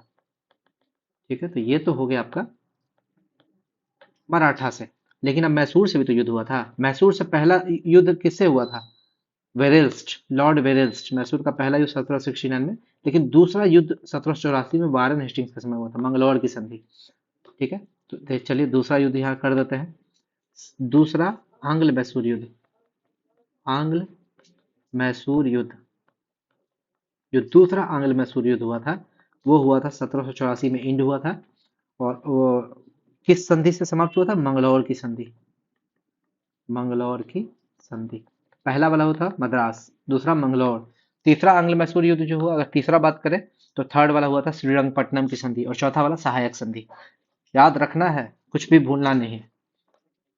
ठीक है। तो ये तो हो गया आपका मराठा से। लेकिन अब मैसूर से भी तो युद्ध हुआ था। मैसूर से पहला युद्ध किससे हुआ था? वेरेल्स्ट, लॉर्ड वेरेल्स्ट, मैसूर का पहला युद्ध 1769 में। लेकिन दूसरा युद्ध 1784 में वारेन हेस्टिंग्स के समय हुआ था, मंगलौर की संधि, ठीक है। तो चलिए दूसरा युद्ध यहाँ कर देते हैं। दूसरा आंग्ल मैसूर युद्ध, आंग्ल मैसूर युद्ध, जो दूसरा आंग्ल मैसूर युद्ध हुआ था वो हुआ था 1784 में इंड हुआ था। और वो किस संधि से समाप्त हुआ था? मंगलौर की संधि, मंगलौर की संधि। पहला वाला हुआ था मद्रास, दूसरा मंगलौर। तीसरा आंग्ल मैसूर युद्ध जो हुआ, अगर तीसरा बात करें तो थर्ड वाला हुआ था श्रीरंगपट्टनम की संधि, और चौथा वाला सहायक संधि। याद रखना है, कुछ भी भूलना नहीं है।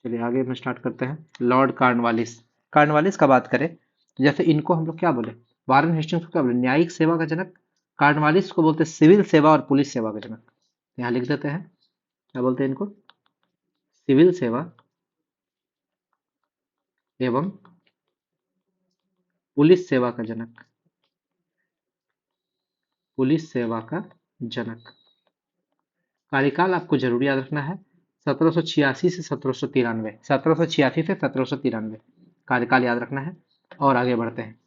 चलिए आगे में स्टार्ट करते हैं। लॉर्ड कॉर्नवालिस, कॉर्नवालिस का बात करें तो जैसे इनको हम लोग क्या बोले, वारेन हेस्टिंग्स को क्या बोले? न्यायिक सेवा का जनक। कॉर्नवालिस को बोलते हैं सिविल सेवा और पुलिस सेवा का जनक। यहाँ लिख देते हैं, क्या बोलते हैं इनको? सिविल सेवा एवं पुलिस सेवा का जनक, पुलिस सेवा का जनक। कार्यकाल आपको जरूर याद रखना है, 1786 से 1793, 1786 से 1793 कार्यकाल याद रखना है। और आगे बढ़ते हैं,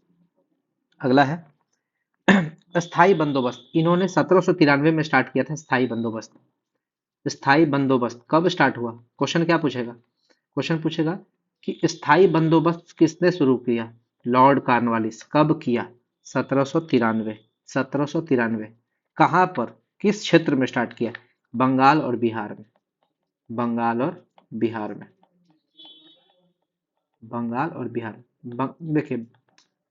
अगला है स्थाई बंदोबस्त। इन्होंने 1793 में स्टार्ट किया था स्थाई बंदोबस्त। स्थाई बंदोबस्त कब स्टार्ट हुआ? क्वेश्चन क्या पूछेगा? क्वेश्चन पूछेगा कि स्थाई बंदोबस्त किसने शुरू किया? Lord Cornwallis. कब किया? 1793, 1793। कहाँ पर, किस क्षेत्र में स्टार्ट किया? बंगाल और बिहार में, बंगाल और बिहार में, बंगाल और बिहार। देखिए,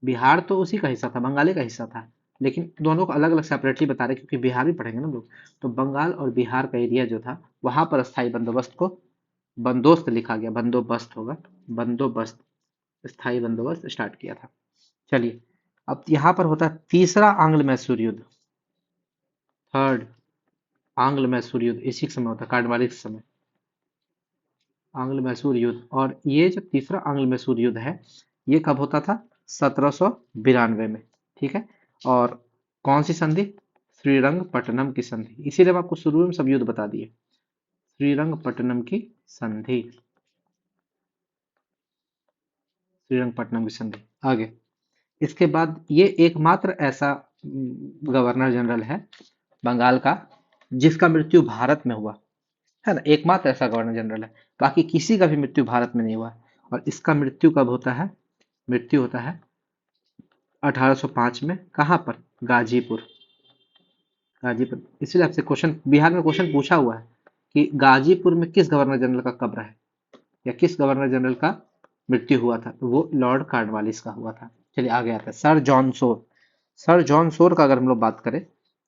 बिहार तो उसी का हिस्सा था, बंगाली का हिस्सा था, लेकिन दोनों को अलग अलग सेपरेटली बता रहे क्योंकि बिहार भी पढ़ेंगे ना हम लोग। तो बंगाल और बिहार का एरिया जो था वहां पर स्थायी बंदोबस्त को, बंदोबस्त लिखा गया, बंदोबस्त होगा, बंदोबस्त, स्थायी बंदोबस्त स्टार्ट किया था। चलिए अब यहाँ पर होता है तीसरा आंग्ल मैसूर युद्ध, थर्ड आंग्ल मैसूर युद्ध इसी समय होता है, कार्डवालिस के समय आंग्ल मैसूर युद्ध। और ये जो तीसरा आंग्ल मैसूर युद्ध है ये कब होता था? 1792 में, ठीक है। और कौन सी संधि? श्रीरंगपट्टनम की संधि। इसीलिए मैं आपको शुरू में सब युद्ध बता दिए, श्रीरंगपट्टनम की संधि, श्रीरंगपट्टनम की संधि। आगे इसके बाद ये एकमात्र ऐसा गवर्नर जनरल है बंगाल का जिसका मृत्यु भारत में हुआ है ना, एकमात्र ऐसा गवर्नर जनरल है। बाकी किसी का भी मृत्यु भारत में नहीं हुआ। और इसका मृत्यु कब होता है? मृत्यु होता है 1805 में। कहाँ पर? गाजीपुर, गाजीपुर। इसलिए आपसे क्वेश्चन, बिहार में क्वेश्चन पूछा हुआ है कि गाजीपुर में किस गवर्नर जनरल का कब्र है या किस गवर्नर जनरल का मृत्यु हुआ था, तो वो लॉर्ड कॉर्नवालिस का हुआ था। चलिए आगे आता है सर जॉन सोर। सर जॉन सोर का अगर हम लोग बात करें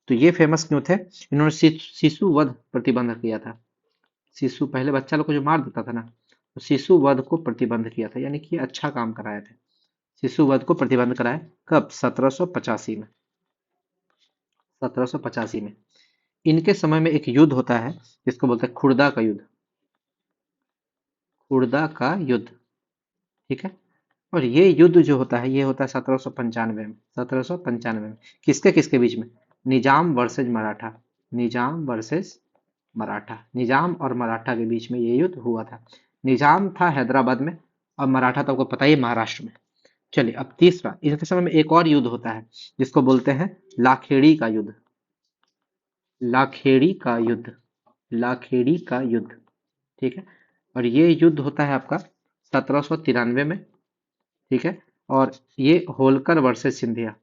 तो ये फेमस क्यों थे? इन्होंने शिशु वध प्रतिबंध किया था। शिशु, पहले बच्चा लोग को जो मार देता था ना, तो शिशु वध को प्रतिबंध किया था, यानी कि अच्छा काम कराए थे। शिशु वध को प्रतिबंध कराए कब? 1785 में, 1785 में। इनके समय में एक युद्ध होता है जिसको बोलते हैं खुर्दा का युद्ध, खुर्दा का युद्ध, ठीक है। और ये युद्ध जो होता है ये होता है 1795 में, 1795 में। किसके किसके बीच में? निजाम वर्सेज मराठा, निजाम वर्सेज मराठा, निजाम और मराठा के बीच में ये युद्ध हुआ था। निजाम था हैदराबाद में और मराठा तो आपको पता ही है महाराष्ट्र में। चलिए अब तीसरा, इनके समय में एक और युद्ध होता है जिसको बोलते हैं लाखेड़ी का युद्ध, लाखेड़ी का युद्ध, लाखेड़ी का युद्ध, ठीक है। और ये युद्ध होता है आपका 1793 में, ठीक है। और ये होलकर वर्सेस सिंधिया,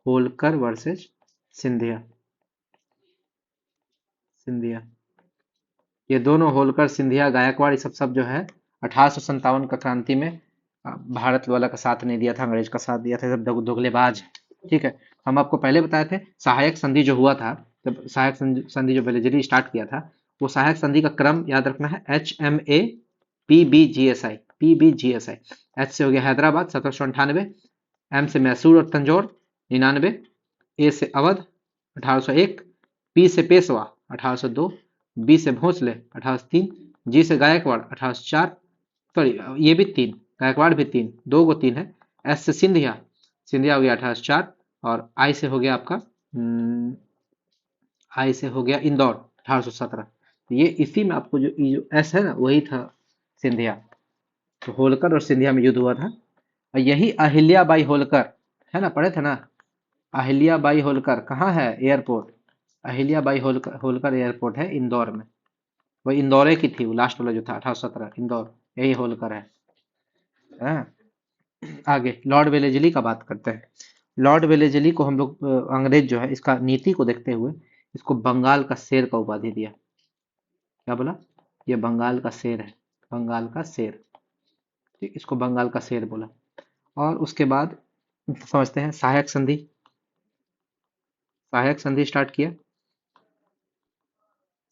होलकर वर्सेस सिंधिया, सिंधिया, ये दोनों होलकर सिंधिया गायकवाड़ ये सब जो है 1857 का क्रांति में भारत वाला का साथ नहीं दिया था, अंग्रेज का साथ दिया था, सब दोगलेबाज है, ठीक है। हम आपको पहले बताए थे सहायक संधि जो हुआ था, जब सहायक संधि जो बेलेजरी स्टार्ट किया था, वो सहायक संधि का क्रम याद रखना है HMA PBGSI। एच से हो गया हैदराबाद 1798, एम से मैसूर और तंजौर 99, ए से अवध 1801, पी से पेशवा 1802, बी से भोसले 1803, जी से गायकवाड़ 1804, सॉरी ये भी तीन, गायकवाड़ भी तीन, दो गो तीन है। एस से सिंधिया, सिंधिया हो गया 1804, और आई से हो गया आपका आई से हो गया इंदौर 1817। ये इसी में आपको जो एस है ना वही था सिंधिया। तो होलकर और सिंधिया में युद्ध हुआ था, और यही अहिल्याबाई होलकर है ना, पढ़े थे ना, अहिल्याबाई होलकर कहाँ है एयरपोर्ट, अहिल्याबाई होलकर, होलकर एयरपोर्ट है इंदौर में, वो इंदौर की थी, वो लास्ट वाला जो था 1817 इंदौर, यही होलकर है। हाँ। आगे लॉर्ड वेलेजली का बात करते हैं। लॉर्ड वेलेजली को हम लोग अंग्रेज जो है इसका नीति को देखते हुए इसको बंगाल का शेर का उपाधि दिया। क्या बोला, ये बंगाल का शेर है, बंगाल का शेर, ठीक, इसको बंगाल का शेर बोला। और उसके बाद समझते हैं सहायक संधि, सहायक संधि स्टार्ट किया,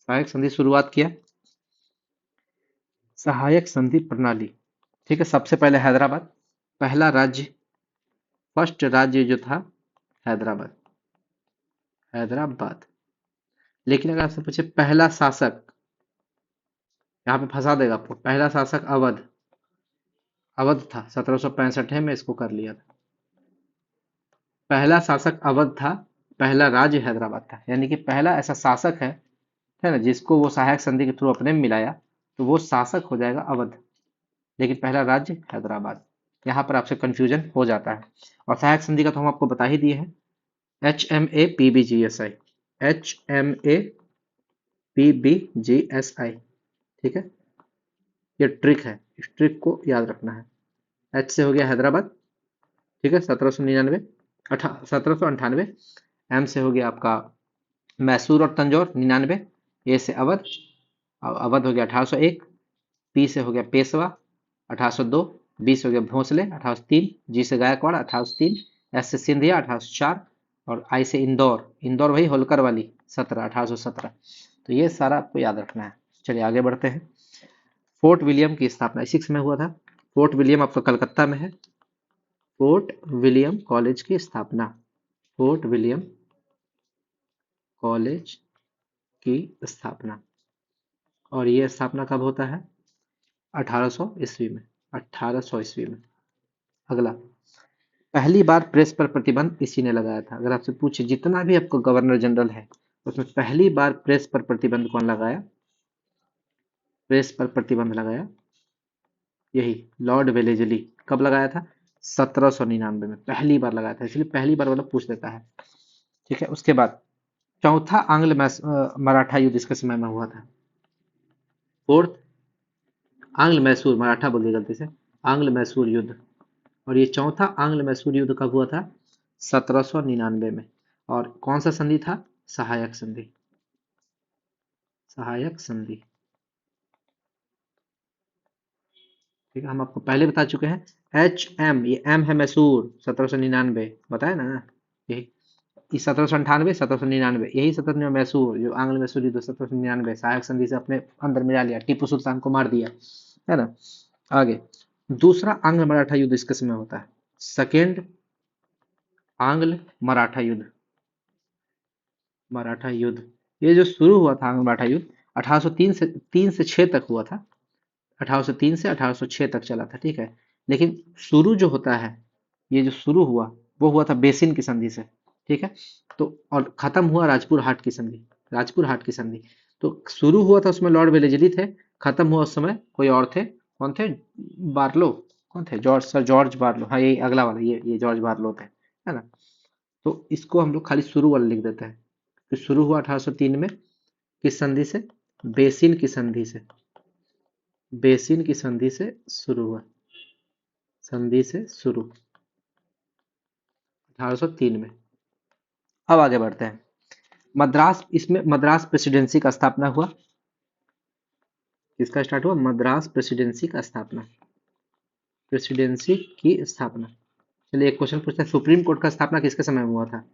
सहायक संधि शुरुआत किया, सहायक संधि प्रणाली, ठीक है। सबसे पहले हैदराबाद, पहला राज्य, फर्स्ट राज्य जो था हैदराबाद, हैदराबाद। लेकिन अगर आपसे पूछे पहला शासक, यहाँ पे फंसा देगा आपको, पहला शासक अवध, अवध था 1765 में इसको कर लिया था, पहला शासक अवध था, पहला राज्य हैदराबाद था, यानी कि पहला ऐसा शासक है ना जिसको वो सहायक संधि के थ्रू अपने में मिलाया, तो वो शासक हो जाएगा अवध, लेकिन पहला राज्य हैदराबाद। यहाँ पर आपसे कंफ्यूजन हो जाता है। और सहायक संधि का तो हम आपको बता ही दिए हैं, HMAPBGSI, HMAPBGSI, ठीक है। ये ट्रिक है, इस ट्रिक को याद रखना है। एच से हो गया हैदराबाद, ठीक है 1799, 1798, एम से हो गया आपका मैसूर और तंजौर 99, ए से अवध, अवध हो गया 1801, पी से हो गया पेशवा 1802, बी से हो गया भोसले 1803, जी से गायकवाड़ 1803, एस से सिंधिया 1804, और आई से इंदौर, इंदौर वही होलकर वाली 1817। तो ये सारा आपको याद रखना है। चलिए आगे बढ़ते हैं। फोर्ट विलियम की स्थापना इसी समय हुआ था। फोर्ट विलियम आपका कलकत्ता में है। फोर्ट विलियम कॉलेज की स्थापना, फोर्ट विलियम कॉलेज की स्थापना, और ये स्थापना कब होता है, 1800 ईस्वी में, 1800 ईस्वी में। अगला, पहली बार प्रेस पर प्रतिबंध इसी ने लगाया था। अगर आपसे पूछे जितना भी आपको गवर्नर जनरल है उसमें पहली बार प्रेस पर प्रतिबंध कौन लगाया, प्रेस पर प्रतिबंध लगाया यही लॉर्ड वेलेजली। कब लगाया था, 1799 में पहली बार लगाया था, इसलिए पहली बार वाला पूछ देता है, ठीक है। उसके बाद चौथा आंग्ल मराठा युद्ध इसके समय में हुआ था। फोर्थ आंग्ल मैसूर, मराठा बोल दिया गलती से, आंग्ल मैसूर युद्ध। और ये चौथा आंग्ल मैसूर युद्ध कब हुआ था, 1799 में। और कौन सा संधि था, सहायक संधि, सहायक संधि, ठीक है। हम आपको पहले बता चुके हैं HM, ये M है मैसूर 1799, बताया ना, यही 1798 1799, यही 1799 मैसूर जो आंग्ल मैसूर युद्ध 1799 सहायक संधि से अपने अंदर मिला लिया, टीपू सुल्तान को मार दिया, है ना। आगे दूसरा आंग्ल मराठा युद्ध इसके समय होता है, सेकेंड आंग्ल मराठा युद्ध, मराठा युद्ध। ये जो शुरू हुआ था आंग्ल मराठा युद्ध 1803 से 6 तक हुआ था, 1803 से 1806 तक चला था, ठीक है। लेकिन शुरू जो होता है, ये जो शुरू हुआ वो हुआ था बेसिन की संधि से, ठीक है। तो और खत्म हुआ राजपुर हाट की संधि, राजपुर हाट की संधि। तो शुरू हुआ था उसमें लॉर्ड वेलेजली थे, खत्म हुआ उस समय कोई और थे, कौन थे, बार्लो, कौन थे, जॉर्ज, सर जॉर्ज बार्लो, हाँ ये अगला वाला, ये जॉर्ज बार्लो थे, है ना। तो इसको हम लोग खाली शुरू वाला लिख देते हैं, तो शुरू हुआ 1803 में किस संधि से? बेसिन की संधि से। बेसिन की संधि से शुरू हुआ, संधि से शुरू 1803 में। अब आगे बढ़ते हैं। मद्रास, इसमें मद्रास प्रेसिडेंसी का स्थापना हुआ। किसका स्टार्ट हुआ? मद्रास प्रेसिडेंसी का स्थापना, प्रेसिडेंसी की स्थापना। चलिए एक क्वेश्चन पूछते हैं, सुप्रीम कोर्ट का स्थापना किसके समय में हुआ था?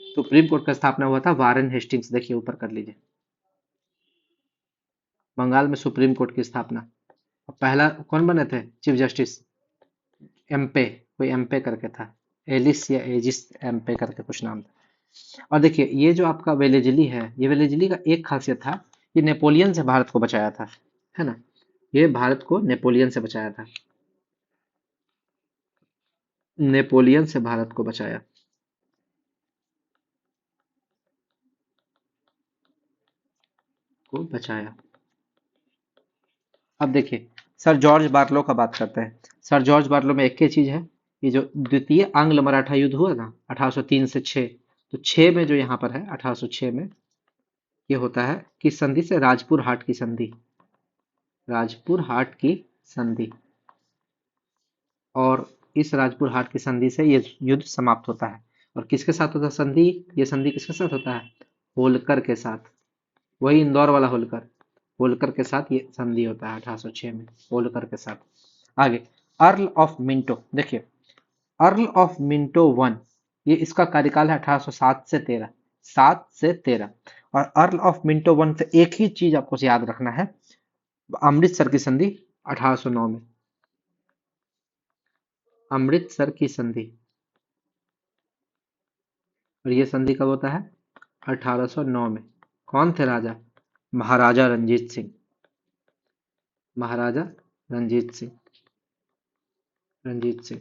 सुप्रीम कोर्ट का स्थापना हुआ था वारेन हेस्टिंग्स। देखिए ऊपर कर लीजिए, बंगाल में सुप्रीम कोर्ट की स्थापना। पहला कौन बने थे चीफ जस्टिस? एम्पे, कोई एम्पे करके था, एलिस या एजिस एम्पे करके कुछ नाम था। और देखिए ये जो आपका वेलेजली है, ये वेलेजली का एक खासियत था, ये नेपोलियन से भारत को बचाया था, है ना? ये भारत को नेपोलियन से बचाया था, नेपोलियन से भारत को बचाया, को बचाया। अब देखिए सर जॉर्ज बार्लो का बात करते हैं। सर जॉर्ज बार्लो में एक ही चीज है, ये जो द्वितीय आंग्ल मराठा युद्ध हुआ ना 1803 से 6, तो 6 में जो यहाँ पर है 1806 में ये होता है किस संधि से? राजपुर हाट की संधि, राजपुर हाट की संधि। और इस राजपुर हाट की संधि से ये युद्ध समाप्त होता है। और किसके साथ होता है संधि? ये संधि किसके साथ होता है? होलकर के साथ, वही इंदौर वाला होलकर, होलकर के साथ ये संधि होता है 1806 में, होलकर के साथ। आगे अर्ल ऑफ मिंटो, देखिए अर्ल ऑफ मिंटो वन, ये इसका कार्यकाल है 1807 से 13, 7 से 13। और अर्ल ऑफ मिंटो वन से एक ही चीज आपको याद रखना है, अमृतसर की संधि 1809 में, अमृतसर की संधि। और ये संधि कब होता है? 1809 में। कौन थे राजा? महाराजा रंजीत सिंह, महाराजा रंजीत सिंह, रंजीत सिंह।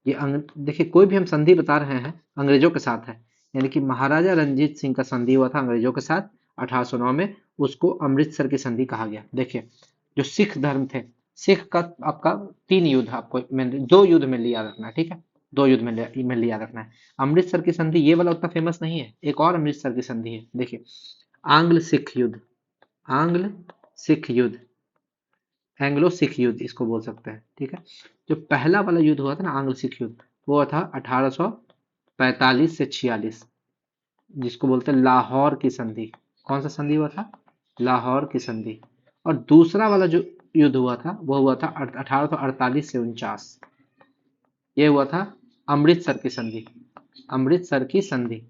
ये देखिए कोई भी हम संधि बता रहे हैं अंग्रेजों के साथ है, यानी कि महाराजा रंजीत सिंह का संधि हुआ था अंग्रेजों के साथ 1809 में, उसको अमृतसर की संधि कहा गया। देखिए जो सिख धर्म थे, सिख का आपका 3 युद्ध, आपको 2 युद्ध में लिया रखना है, ठीक है? 2 युद्ध में लिया रखना है। अमृतसर की संधि ये वाला उतना फेमस नहीं है, एक और अमृतसर की संधि है, देखिए आंग्ल सिख युद्ध, आंग्ल सिख युद्ध, एंग्लो सिख युद्ध इसको बोल सकते हैं, ठीक है? जो पहला वाला युद्ध हुआ था ना आंग्ल सिख युद्ध, वो था 1845 से 46, जिसको बोलते हैं लाहौर की संधि। कौन सा संधि हुआ था? लाहौर की संधि। और दूसरा वाला जो युद्ध हुआ था वो हुआ था 1848 से 49, ये हुआ था अमृतसर की संधि, अमृतसर की संधि।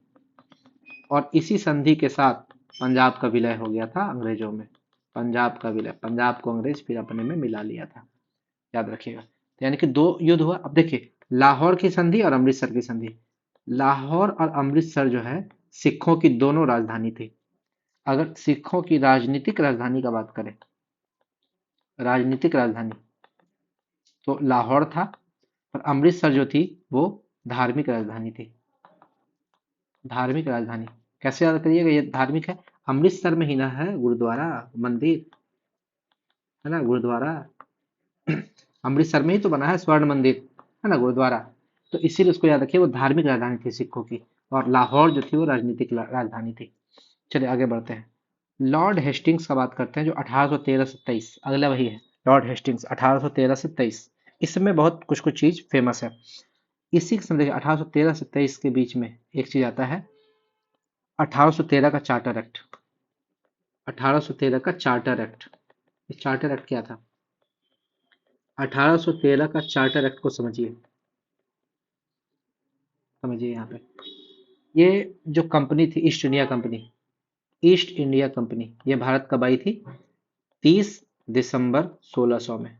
और इसी संधि के साथ पंजाब का विलय हो गया था अंग्रेजों में, पंजाब का विलय, पंजाब को अंग्रेज फिर अपने में मिला लिया था, याद रखिएगा। तो यानी कि 2 युद्ध हुआ। अब देखिए लाहौर की संधि और अमृतसर की संधि, लाहौर और अमृतसर जो है सिखों की दोनों राजधानी थी। अगर सिखों की राजनीतिक राजधानी का बात करें, राजनीतिक राजधानी, तो लाहौर था, और अमृतसर जो थी वो धार्मिक राजधानी थी, धार्मिक राजधानी। कैसे याद करिएगा ये धार्मिक है? अमृतसर में ही ना है गुरुद्वारा, मंदिर है ना, गुरुद्वारा अमृतसर में ही तो बना है स्वर्ण मंदिर, है ना, गुरुद्वारा। तो इसीलिए उसको याद रखिए, वो धार्मिक राजधानी थी सिखों की, और लाहौर जो थी वो राजनीतिक राजधानी थी। चलिए आगे बढ़ते हैं। लॉर्ड हेस्टिंग्स का बात करते हैं जो 1813 से 23, अगला वही है लॉर्ड हेस्टिंग्स 1813 से 23। इसमें बहुत कुछ कुछ चीज फेमस है। इसी के देखिए 1813 से 23 के बीच में एक चीज आता है 1813 का चार्टर एक्ट, 1813 का चार्टर एक्ट। ये चार्टर एक्ट क्या था? 1813 का चार्टर एक्ट को समझिए, समझिए यहाँ पे ये जो कंपनी थी east India company, east India company, ये भारत कब आई थी? 30 दिसंबर 1600 में।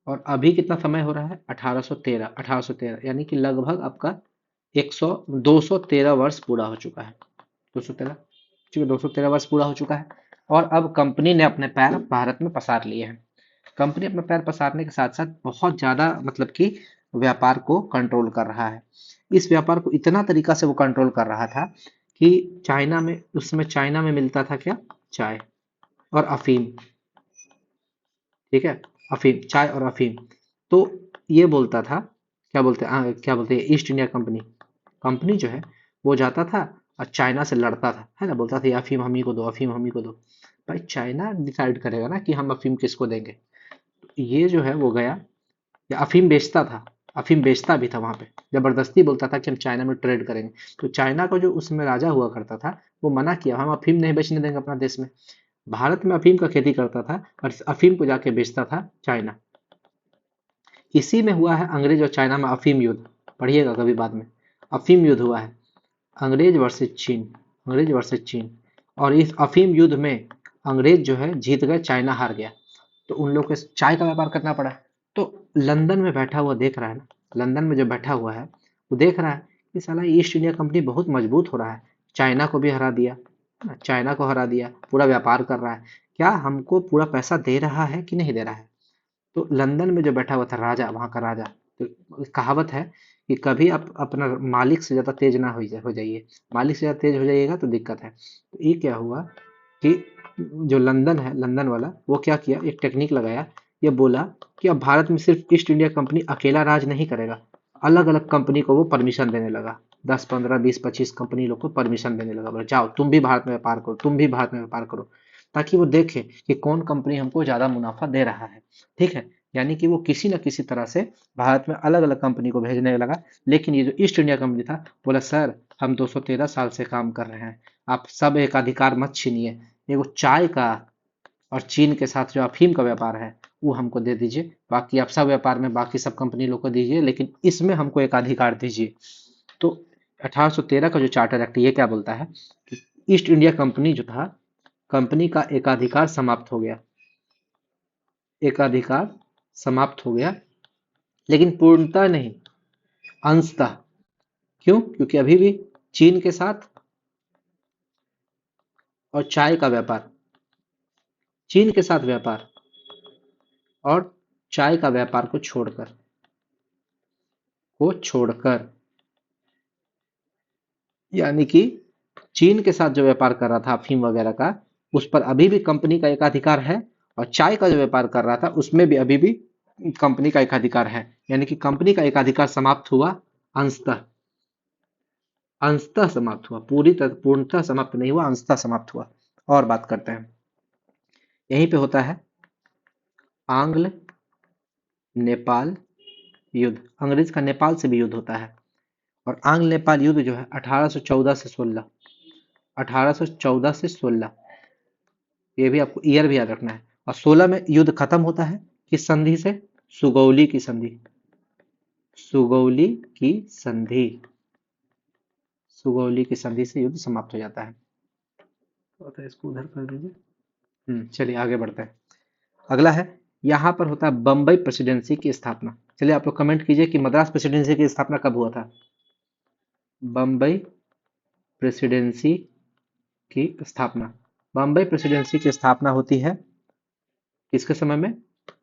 और अभी कितना समय हो रहा है? 1813, 1813, यानी कि लगभग आपका 100 213 वर्ष पूरा हो चुका है, 213, ठीक है, 213 वर्ष पूरा हो चुका है। और अब कंपनी ने अपने पैर भारत में पसार लिए हैं। कंपनी अपने पैर पसारने के साथ साथ बहुत ज्यादा मतलब कि व्यापार को कंट्रोल कर रहा है। इस व्यापार को इतना तरीका से वो कंट्रोल कर रहा था कि चाइना में, उस समय चाइना में मिलता था क्या? चाय और अफीम, ठीक है, अफीम, चाय और अफीम। तो ये बोलता था, क्या बोलते हैं ईस्ट इंडिया कंपनी, कंपनी जो है वो जाता था और चाइना से लड़ता था, है ना, बोलता था ये अफीम हम ही को दो, अफीम हम ही को दो। भाई चाइना डिसाइड करेगा ना कि हम अफीम किसको देंगे। तो ये जो है वो गया, या अफीम बेचता था, अफीम बेचता भी था वहां पे, जबरदस्ती बोलता था कि हम चाइना में ट्रेड करेंगे। तो चाइना का जो उसमें राजा हुआ करता था, वो मना किया, हम अफीम नहीं बेचने देंगे अपना देश में। भारत में अफीम का खेती करता था और इस अफीम को जाके बेचता था चाइना। इसी में हुआ है अंग्रेज और चाइना में अफीम युद्ध, पढ़िएगा कभी बाद में। अफीम युद्ध हुआ है, अंग्रेज वर्सेस चीन, अंग्रेज वर्सेस चीन। और इस अफीम युद्ध में अंग्रेज जो है जीत गए, चाइना हार गया। तो उन लोग को चाय का व्यापार करना पड़ा। तो लंदन में बैठा हुआ देख रहा है ना, लंदन में जो बैठा हुआ है वो देख रहा है कि साला ईस्ट इंडिया कंपनी बहुत मजबूत हो रहा है, चाइना को भी हरा दिया, चाइना को हरा दिया, पूरा व्यापार कर रहा है, क्या हमको पूरा पैसा दे रहा है कि नहीं दे रहा है। तो लंदन में जो बैठा हुआ था राजा, वहां का राजा, तो कहावत है कि कभी आप अपना मालिक से ज्यादा तेज ना हो जाइए, मालिक से ज्यादा तेज हो जाइएगा तो दिक्कत है। तो ये क्या हुआ कि जो लंदन है, लंदन वाला वो क्या किया, एक टेक्निक लगाया, ये बोला कि अब भारत में सिर्फ ईस्ट इंडिया कंपनी अकेला राज नहीं करेगा, अलग अलग कंपनी को वो परमिशन देने लगा, 10 15 20 25 कंपनी लोग को परमिशन देने लगा, बोले जाओ तुम भी भारत में व्यापार करो, तुम भी भारत में व्यापार करो, ताकि वो देखे कि कौन कंपनी हमको ज्यादा मुनाफा दे रहा है। ठीक है, यानी कि वो किसी न किसी तरह से भारत में अलग अलग कंपनी को भेजने लगा। लेकिन ये जो ईस्ट इंडिया कंपनी था, बोला सर हम 213 साल से काम कर रहे हैं, आप सब एक अधिकार मत छीनिए, एगो चाय का और चीन के साथ जो अफीम का व्यापार है वो हमको दे दीजिए, बाकी आप सब व्यापार में बाकी सब कंपनी लोग को दीजिए, लेकिन इसमें हमको एक अधिकार दीजिए। तो 1813 का जो चार्टर एक्ट ये क्या बोलता है कि ईस्ट इंडिया कंपनी जो था, कंपनी का एकाधिकार समाप्त हो गया, एकाधिकार समाप्त हो गया, लेकिन पूर्णतः नहीं, अंशतः। क्यों? क्योंकि अभी भी चीन के साथ और चाय का व्यापार, चीन के साथ व्यापार और चाय का व्यापार को छोड़कर, यानी कि चीन के साथ जो व्यापार कर रहा था अफीम वगैरह का, उस पर अभी भी कंपनी का एकाधिकार है, और चाय का जो व्यापार कर रहा था उसमें भी अभी भी कंपनी का एकाधिकार है। यानी कि कंपनी का एकाधिकार समाप्त हुआ अंशतः, अंशतः समाप्त हुआ, पूर्णतः समाप्त नहीं हुआ, अंशतः समाप्त हुआ। और बात करते हैं, यहीं पे होता है आंग्ल नेपाल युद्ध, अंग्रेज का नेपाल से भी युद्ध होता है। और आंग्ल नेपाल युद्ध जो है 1814 से 16, 1814 से 16, ये भी आपको ईयर भी याद रखना है। और 16 में युद्ध खत्म होता है किस संधि से? सुगौली की संधि, सुगौली की संधि, सुगौली की संधि से युद्ध समाप्त हो जाता है। तो इसको उधर कर दीजिए। चलिए आगे बढ़ते हैं। अगला है, यहाँ पर होता है बम्बई प्रेसिडेंसी की स्थापना। चलिए आप लोग कमेंट कीजिए कि मद्रास प्रेसिडेंसी की स्थापना कब हुआ था। बम्बई प्रेसिडेंसी की स्थापना, बम्बई प्रेसिडेंसी की स्थापना होती है किसके समय में?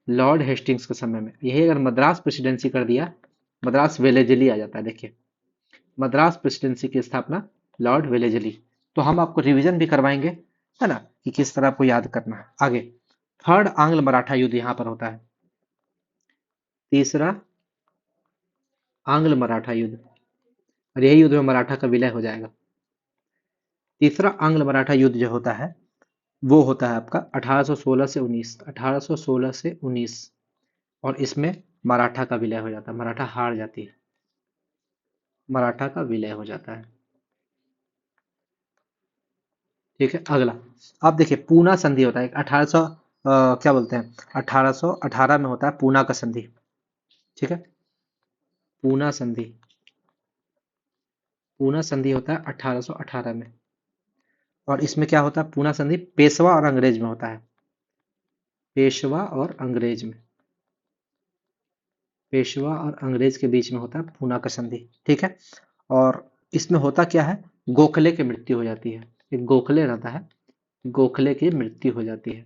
लॉर्ड हेस्टिंग्स के समय में। यही अगर मद्रास प्रेसिडेंसी कर दिया, मद्रास वेलेजली आ जाता है। देखिए, मद्रास प्रेसिडेंसी की स्थापना लॉर्ड वेलेजली। तो हम आपको रिवीजन भी करवाएंगे, है ना, कि किस तरह आपको याद करना है आगे। थर्ड आंग्ल मराठा युद्ध यहाँ पर होता है, तीसरा आंग्ल मराठा युद्ध, और यही युद्ध में मराठा का विलय हो जाएगा। तीसरा आंग्ल मराठा युद्ध जो होता है वो होता है आपका 1816 से 19, 1816 से 19। और इसमें मराठा का विलय हो जाता है, मराठा हार जाती है, मराठा का विलय हो जाता है। ठीक है, अगला आप देखिए, पूना संधि होता है 1800, क्या बोलते हैं, 1818 में होता है पूना का संधि। ठीक है, पूना संधि, पूना संधि होता है 1818 में। और इसमें क्या होता है, पूना संधि पेशवा और अंग्रेज में होता है, पेशवा और अंग्रेज में, पेशवा और अंग्रेज के बीच में होता है पूना का संधि। ठीक है, और इसमें होता क्या है, गोखले की मृत्यु हो जाती है, एक गोखले रहता है, गोखले की मृत्यु हो जाती है।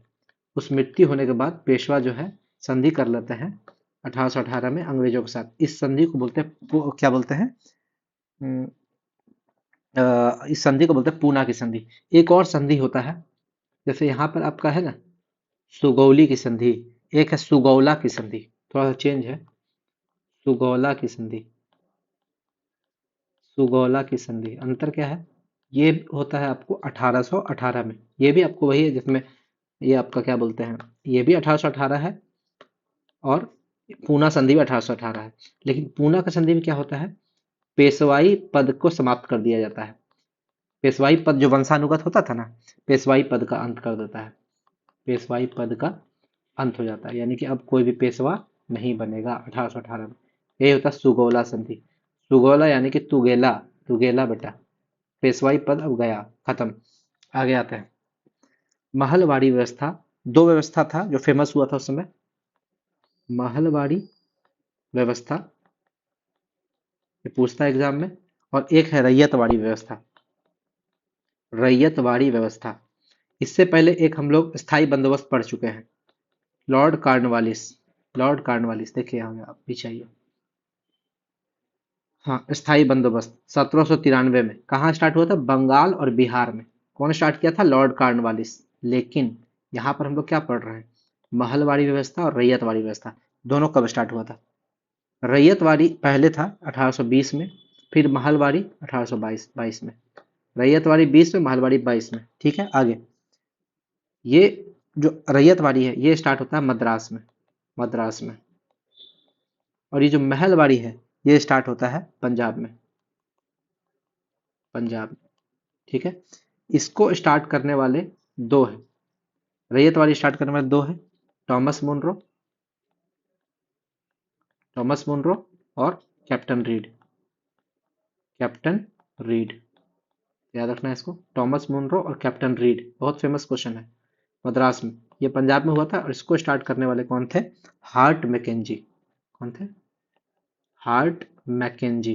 उस मृत्यु होने के बाद पेशवा जो है संधि कर लेते हैं 1818 में अंग्रेजों के साथ। इस संधि को बोलते हैं क्या बोलते हैं, अम, इस संधि को बोलते हैं पूना की संधि। एक और संधि होता है, जैसे यहाँ पर आपका है ना सुगौली की संधि, एक है सुगौला की संधि, थोड़ा सा चेंज है, सुगौला की संधि, सुगौला की संधि, अंतर क्या है? ये होता है आपको 1818 में, ये भी आपको वही है जिसमें ये आपका क्या बोलते हैं, ये भी 1818 है और पूना संधि भी 1818 है। लेकिन पूना का संधि में क्या होता है, पेशवाई पद को समाप्त कर दिया जाता है। पेशवाई पद जो वंशानुगत होता था ना, पेशवाई पद का अंत कर देता है, पेशवाई पद का अंत हो जाता है, यानी कि अब कोई भी पेशवा नहीं बनेगा 1818 में। यही होता है सुगौला संधि। सुगौला यानी कि तुगेला, तुगेला बेटा, पेशवाई पद अब गया, खत्म। आगे आते हैं, महलवाड़ी व्यवस्था। दो व्यवस्था था जो फेमस हुआ था उस समय, महलवाड़ी व्यवस्था, ये पूछता है एग्जाम में, और एक है रैयतवाड़ी व्यवस्था। रैयतवाड़ी व्यवस्था, इससे पहले एक हम लोग स्थायी बंदोबस्त पढ़ चुके हैं, लॉर्ड कार्नवालिस। लॉर्ड कार्नवालिस देखिए यहाँ आप पीछे आइए। हाँ, स्थायी बंदोबस्त 1793 में कहाँ स्टार्ट हुआ था, बंगाल और बिहार में। कौन स्टार्ट किया था, लॉर्ड कार्नवालिस। लेकिन यहाँ पर हम लोग क्या पढ़ रहे हैं, महलवाड़ी व्यवस्था और रैयतवाड़ी व्यवस्था, दोनों कब स्टार्ट हुआ था। रैयतवाड़ी पहले था 1820 में, फिर महलवाड़ी 1822 में। रैयतवाड़ी 20 में, महलवाड़ी 22 में। ठीक है, आगे ये जो रैयतवाड़ी है ये स्टार्ट होता है मद्रास में, मद्रास में। और ये जो महलवाड़ी है ये स्टार्ट होता है पंजाब में, पंजाब में। ठीक है, इसको स्टार्ट करने वाले दो हैं, रैयतवाड़ी स्टार्ट करने वाले दो हैं, थॉमस मुनरो, थॉमस मुनरो और कैप्टन रीड, कैप्टन रीड, याद रखना है इसको, थॉमस मुनरो और कैप्टन रीड, बहुत फेमस क्वेश्चन है। मद्रास में, ये पंजाब में हुआ था और इसको स्टार्ट करने वाले कौन थे, हार्ट मैकेंजी। कौन थे, हार्ट मैकेंजी,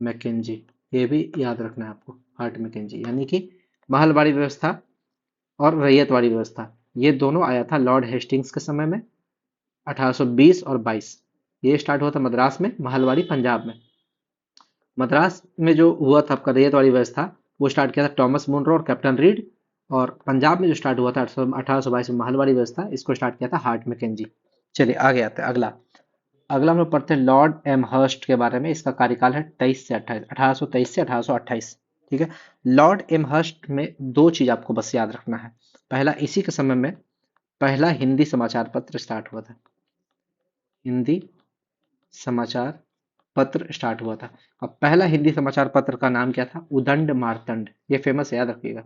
मैकेंजी, ये भी याद रखना है आपको, हार्ट मैकेंजी। यानी कि महलवाड़ी व्यवस्था और रैयतवाड़ी व्यवस्था ये दोनों आया था लॉर्ड हेस्टिंग्स के समय में 1820 और 22। ये स्टार्ट हुआ था मद्रास में, महलवाड़ी पंजाब में। मद्रास में जो हुआ था आपका रैयतवाड़ी व्यवस्था वो स्टार्ट किया था थॉमस मुनरो और कैप्टन रीड, और पंजाब में जो स्टार्ट हुआ था 1822 में महलवाड़ी व्यवस्था, इसको स्टार्ट किया था हार्ट मैकेंजी। चलिए आगे आते हैं, अगला अगला हम लोग पढ़ते हैं लॉर्ड एम हर्स्ट के बारे में। इसका कार्यकाल है 23 से 28, 1823 से 1828। ठीक है, लॉर्ड एम हर्स्ट में दो चीज आपको बस याद रखना है। पहला, इसी के समय में पहला हिंदी समाचार पत्र स्टार्ट हुआ था, हिंदी समाचार पत्र स्टार्ट हुआ था। अब पहला हिंदी समाचार पत्र का नाम क्या था, उदंड मार्तंड, ये फेमस है, याद रखिएगा,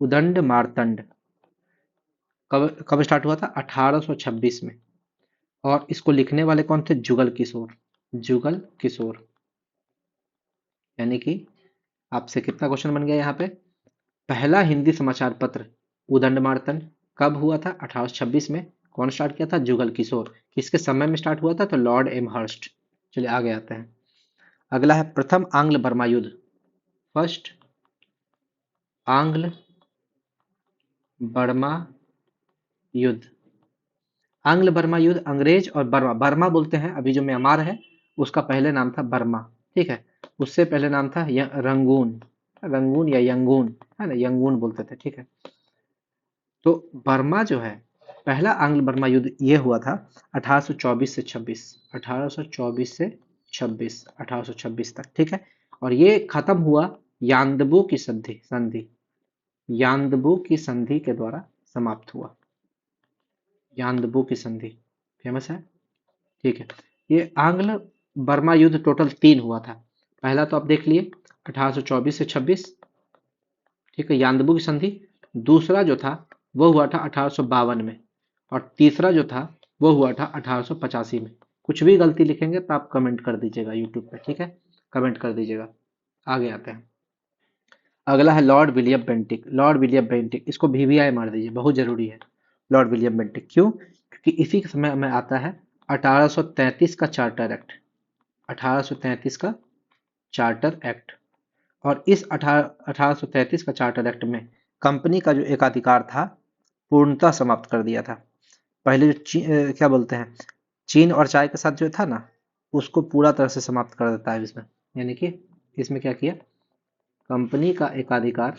उदंड मार्तंड। कब कब स्टार्ट हुआ था, 1826 में। और इसको लिखने वाले कौन थे, जुगल किशोर, जुगल किशोर। यानी कि आपसे कितना क्वेश्चन बन गया यहाँ पे, पहला हिंदी समाचार पत्र उदंडमार्तन कब हुआ था, 1826 में। कौन स्टार्ट किया था, जुगल किशोर। किसके समय में स्टार्ट हुआ था, तो लॉर्ड एम हर्स्ट। चलिए आगे आते हैं, अगला है प्रथम आंग्ल बर्मा युद्ध, फर्स्ट आंग्ल बर्मा युद्ध। आंग्ल बर्मा युद्ध, अंग्रेज और बर्मा, बर्मा बोलते हैं अभी जो म्यांमार है उसका पहले नाम था बर्मा। ठीक है, उससे पहले नाम था रंगून, रंगून या यंगून, है ना, यंगून बोलते थे। ठीक है, तो बर्मा जो है, पहला आंग्ल बर्मा युद्ध ये हुआ था 1824 से 26, 1824 से 26, 1826 तक। ठीक है, और ये खत्म हुआ यान्दबू की संधि, संधि यान्दबू की संधि के द्वारा समाप्त हुआ, यान्दबू की संधि फेमस है। ठीक है, ये आंग्ल बर्मा युद्ध टोटल 3 हुआ था। पहला तो आप देख लिए 1824 से 26, ठीक है, यान्दबू की संधि। दूसरा जो था वो हुआ था 1852 में, और तीसरा जो था वो हुआ था 1885 में। कुछ भी गलती लिखेंगे तो आप कमेंट कर दीजिएगा यूट्यूब पे, ठीक है, कमेंट कर दीजिएगा। आगे आते हैं, अगला है Lord William Bentinck. Lord William Bentinck, इसको वीवीआई मार दीजिए, बहुत जरूरी है। लॉर्ड विलियम बेंटिक क्यों, क्योंकि इसी के समय में आता है 1833 का चार्टर एक्ट, 1833 का चार्टर एक्ट। और इस 1833 का चार्टर एक्ट में कंपनी का जो एकाधिकार था पूर्णतः समाप्त कर दिया था। पहले जो क्या बोलते हैं, चीन और चाय के साथ जो था ना, उसको पूरा तरह से समाप्त कर देता है इसमें। यानी कि इसमें क्या किया, कंपनी का एकाधिकार,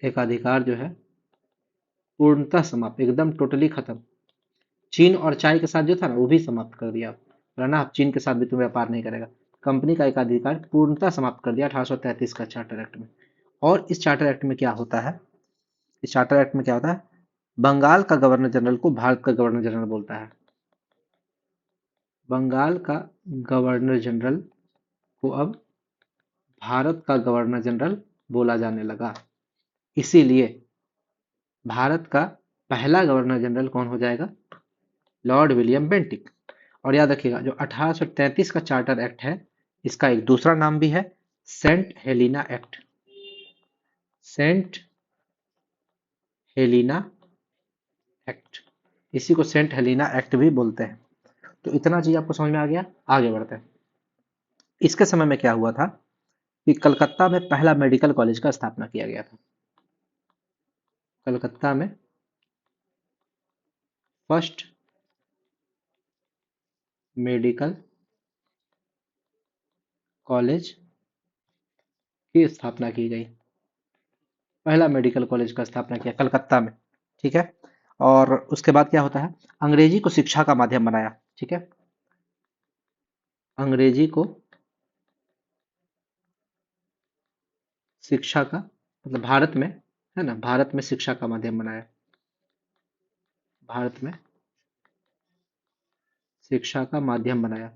एकाधिकार जो है पूर्णतः समाप्त, एकदम टोटली खत्म। चीन और चाय के साथ जो था ना वो भी समाप्त कर दिया। बोला ना, अब चीन के साथ भी तुम व्यापार नहीं करेगा। कंपनी का एकाधिकार पूर्णतः समाप्त कर दिया 1833 का चार्टर एक्ट में। और इस चार्टर एक्ट में क्या होता है, इस चार्टर एक्ट में क्या होता है, बंगाल का गवर्नर जनरल को भारत का गवर्नर जनरल बोलता है। बंगाल का गवर्नर जनरल को अब भारत का गवर्नर जनरल बोला जाने लगा। इसीलिए भारत का पहला गवर्नर जनरल कौन हो जाएगा, लॉर्ड विलियम बेंटिक। और याद रखिएगा जो 1833 का चार्टर एक्ट है, इसका एक दूसरा नाम भी है, Saint Helena Act. Saint Helena Act, इसी को सेंट हेलिना एक्ट भी बोलते हैं। तो इतना चीज आपको समझ में आ गया। आगे बढ़ते हैं। इसके समय में क्या हुआ था कि कलकत्ता में पहला मेडिकल कॉलेज का स्थापना किया गया था। कलकत्ता में फर्स्ट मेडिकल कॉलेज की स्थापना की गई। पहला मेडिकल कॉलेज का स्थापना किया कलकत्ता में, ठीक है। और उसके बाद क्या होता है, अंग्रेजी को शिक्षा का माध्यम बनाया, ठीक है। अंग्रेजी को शिक्षा का मतलब भारत में, है ना, भारत में शिक्षा का माध्यम बनाया। भारत में शिक्षा का माध्यम बनाया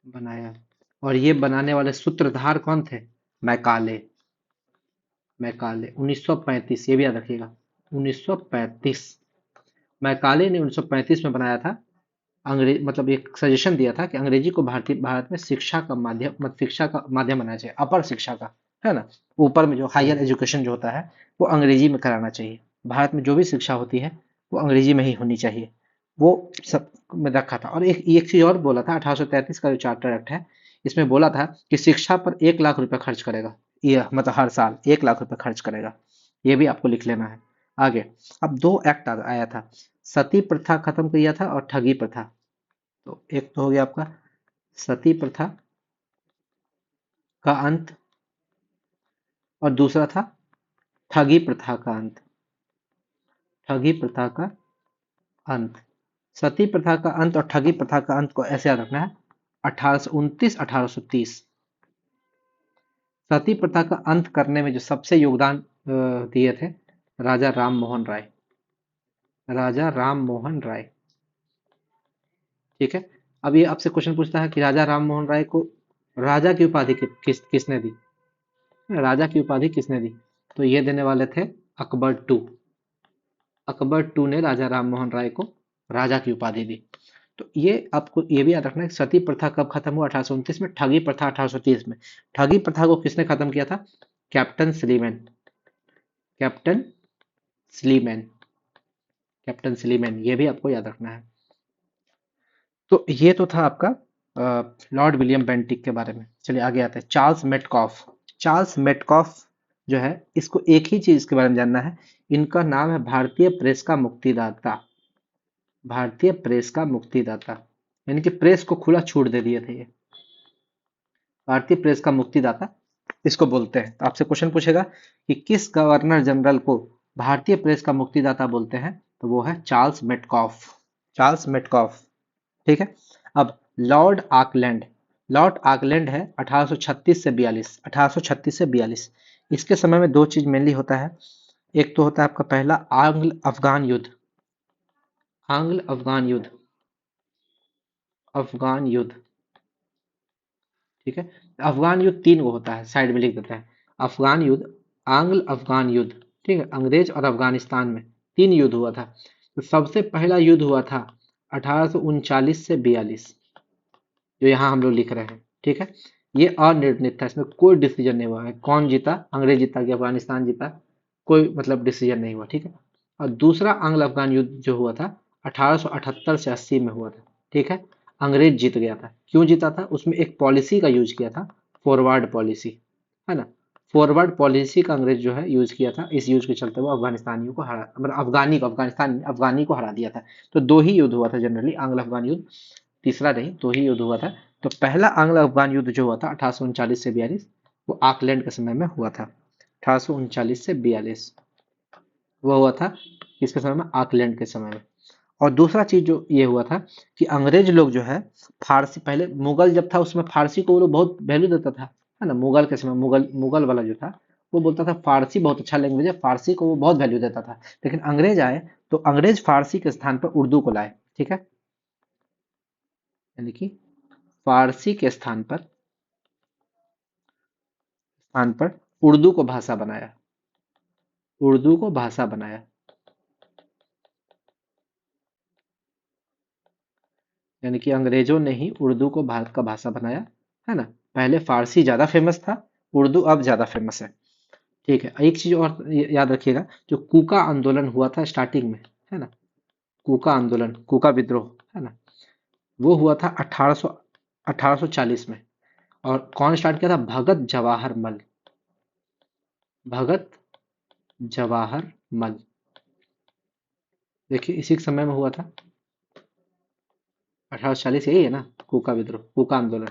बनाया और ये बनाने वाले सूत्रधार कौन थे, मैकाले। मैकाले 1935, ये भी याद रखिएगा, 1935। मैकाले ने 1935 में बनाया था। अंग्रेज मतलब एक सजेशन दिया था कि अंग्रेजी को भारत में शिक्षा का माध्यम मतलब शिक्षा का माध्यम बनाना चाहिए, अपर शिक्षा का, है ना। ऊपर में जो हायर एजुकेशन जो होता है वो अंग्रेजी में कराना चाहिए। भारत में जो भी शिक्षा होती है वो अंग्रेजी में ही होनी चाहिए, वो सब में रखा था। और एक एक चीज और बोला था, 1833 का जो चार्टर एक्ट है, इसमें बोला था कि शिक्षा पर 1 लाख रुपए खर्च करेगा, ये मतलब हर साल 1 लाख रुपए खर्च करेगा। ये भी आपको लिख लेना है। आगे अब दो एक्ट आया था, सती प्रथा खत्म किया था और ठगी प्रथा। तो एक तो हो गया आपका सती प्रथा का अंत और दूसरा था ठगी प्रथा का अंत। ठगी प्रथा का अंत, सती प्रथा का अंत और ठगी प्रथा का अंत को ऐसे याद रखना है, 1829 1830। सती प्रथा का अंत करने में जो सबसे योगदान दिए थे राजा राम मोहन राय। राजा राम मोहन राय, ठीक है। अब ये आपसे क्वेश्चन पूछता है कि राजा राम मोहन राय को राजा की उपाधि किसने दी, राजा की उपाधि किसने दी। तो ये देने वाले थे अकबर टू। अकबर टू ने राजा राम मोहन राय को राजा की उपाधि दी। तो ये आपको ये भी याद रखना है, सती प्रथा कब खत्म हुआ, 1829 में। ठगी प्रथा 1830 में। ठगी प्रथा को किसने खत्म किया था, captain Sleeman. Captain Sleeman, captain Sleeman, ये भी आपको याद रखना है। तो ये तो था आपका लॉर्ड विलियम बेंटिक के बारे में। चलिए आगे आते हैं, चार्ल्स मेटकॉफ। चार्ल्स मेटकॉफ जो है, इसको एक ही चीज के बारे में जानना है, इनका नाम है भारतीय प्रेस का मुक्तिदाता। भारतीय प्रेस का मुक्तिदाता, यानी कि प्रेस को खुला छूट दे दिए थे ये। भारतीय प्रेस का मुक्तिदाता इसको बोलते हैं। तो आपसे क्वेश्चन पूछेगा कि किस गवर्नर जनरल को भारतीय प्रेस का मुक्तिदाता बोलते हैं, तो वो है चार्ल्स मेटकॉफ। चार्ल्स मेटकॉफ, ठीक है। अब लॉर्ड आकलैंड। लॉर्ड आकलैंड है 1836 से 42, 1836 से 42। इसके समय में दो चीज मेनली होता है, एक तो होता है आपका पहला आंग्ल अफगान युद्ध। आंग्ल अफगान युद्ध, अफगान युद्ध, ठीक है। अफगान युद्ध तीन को होता है, साइड में लिख देते हैं, अफगान युद्ध, आंग्ल अफगान युद्ध, ठीक है। अंग्रेज और अफगानिस्तान में तीन युद्ध हुआ था। तो सबसे पहला युद्ध हुआ था 1839 से 42, जो यहाँ हम लोग लिख रहे हैं, ठीक है। ये अनिर्णित था, इसमें कोई डिसीजन नहीं हुआ है, कौन जीता, अंग्रेज जीता कि अफगानिस्तान जीता, कोई मतलब डिसीजन नहीं हुआ, ठीक है। और दूसरा आंग्ल अफगान युद्ध जो हुआ था 1878 से 80 में हुआ था, ठीक है। अंग्रेज जीत गया था। क्यों जीता था, उसमें एक पॉलिसी का यूज किया था, फॉरवर्ड पॉलिसी, है ना। फॉरवर्ड पॉलिसी का अंग्रेज जो है यूज किया था, इस यूज के चलते वो अफगानिस्तानियों को हरा, मतलब अफगानी को, अफगानी को हरा दिया था। तो दो ही युद्ध हुआ था जनरली, आंग्ल अफगान युद्ध, तीसरा नहीं, दो ही युद्ध हुआ था। तो पहला आंग्ल अफगान युद्ध जो हुआ था 1839 से 42, वो आकलैंड के समय में हुआ था। 1839 से 42 वो हुआ था किसके समय में, आकलैंड के समय में। और दूसरा चीज जो ये हुआ था कि अंग्रेज लोग जो है फारसी, पहले मुगल जब था उसमें फारसी को वो लोग बहुत वैल्यू देता था, है ना। मुगल के समय मुगल मुगल वाला जो था वो बोलता था फारसी बहुत अच्छा लैंग्वेज है, फारसी को वो बहुत वैल्यू देता था। लेकिन अंग्रेज आए तो अंग्रेज फारसी के स्थान पर उर्दू को लाए, ठीक है। यानी कि फारसी के स्थान पर उर्दू को भाषा बनाया, उर्दू को भाषा बनाया। यानी कि अंग्रेजों ने ही उर्दू को भारत का भाषा बनाया, है ना। पहले फारसी ज्यादा फेमस था, उर्दू अब ज्यादा फेमस है। ठीक है, एक चीज और याद रखिएगा, जो कूका आंदोलन हुआ था स्टार्टिंग में, है ना, कूका आंदोलन, कूका विद्रोह, है ना, वो हुआ था 1840 में। और कौन स्टार्ट किया था? भगत जवाहर मल, भगत जवाहर मल। देखिए इसी के समय में हुआ था 1840, यही है ना, कूका विद्रोह, कूका आंदोलन।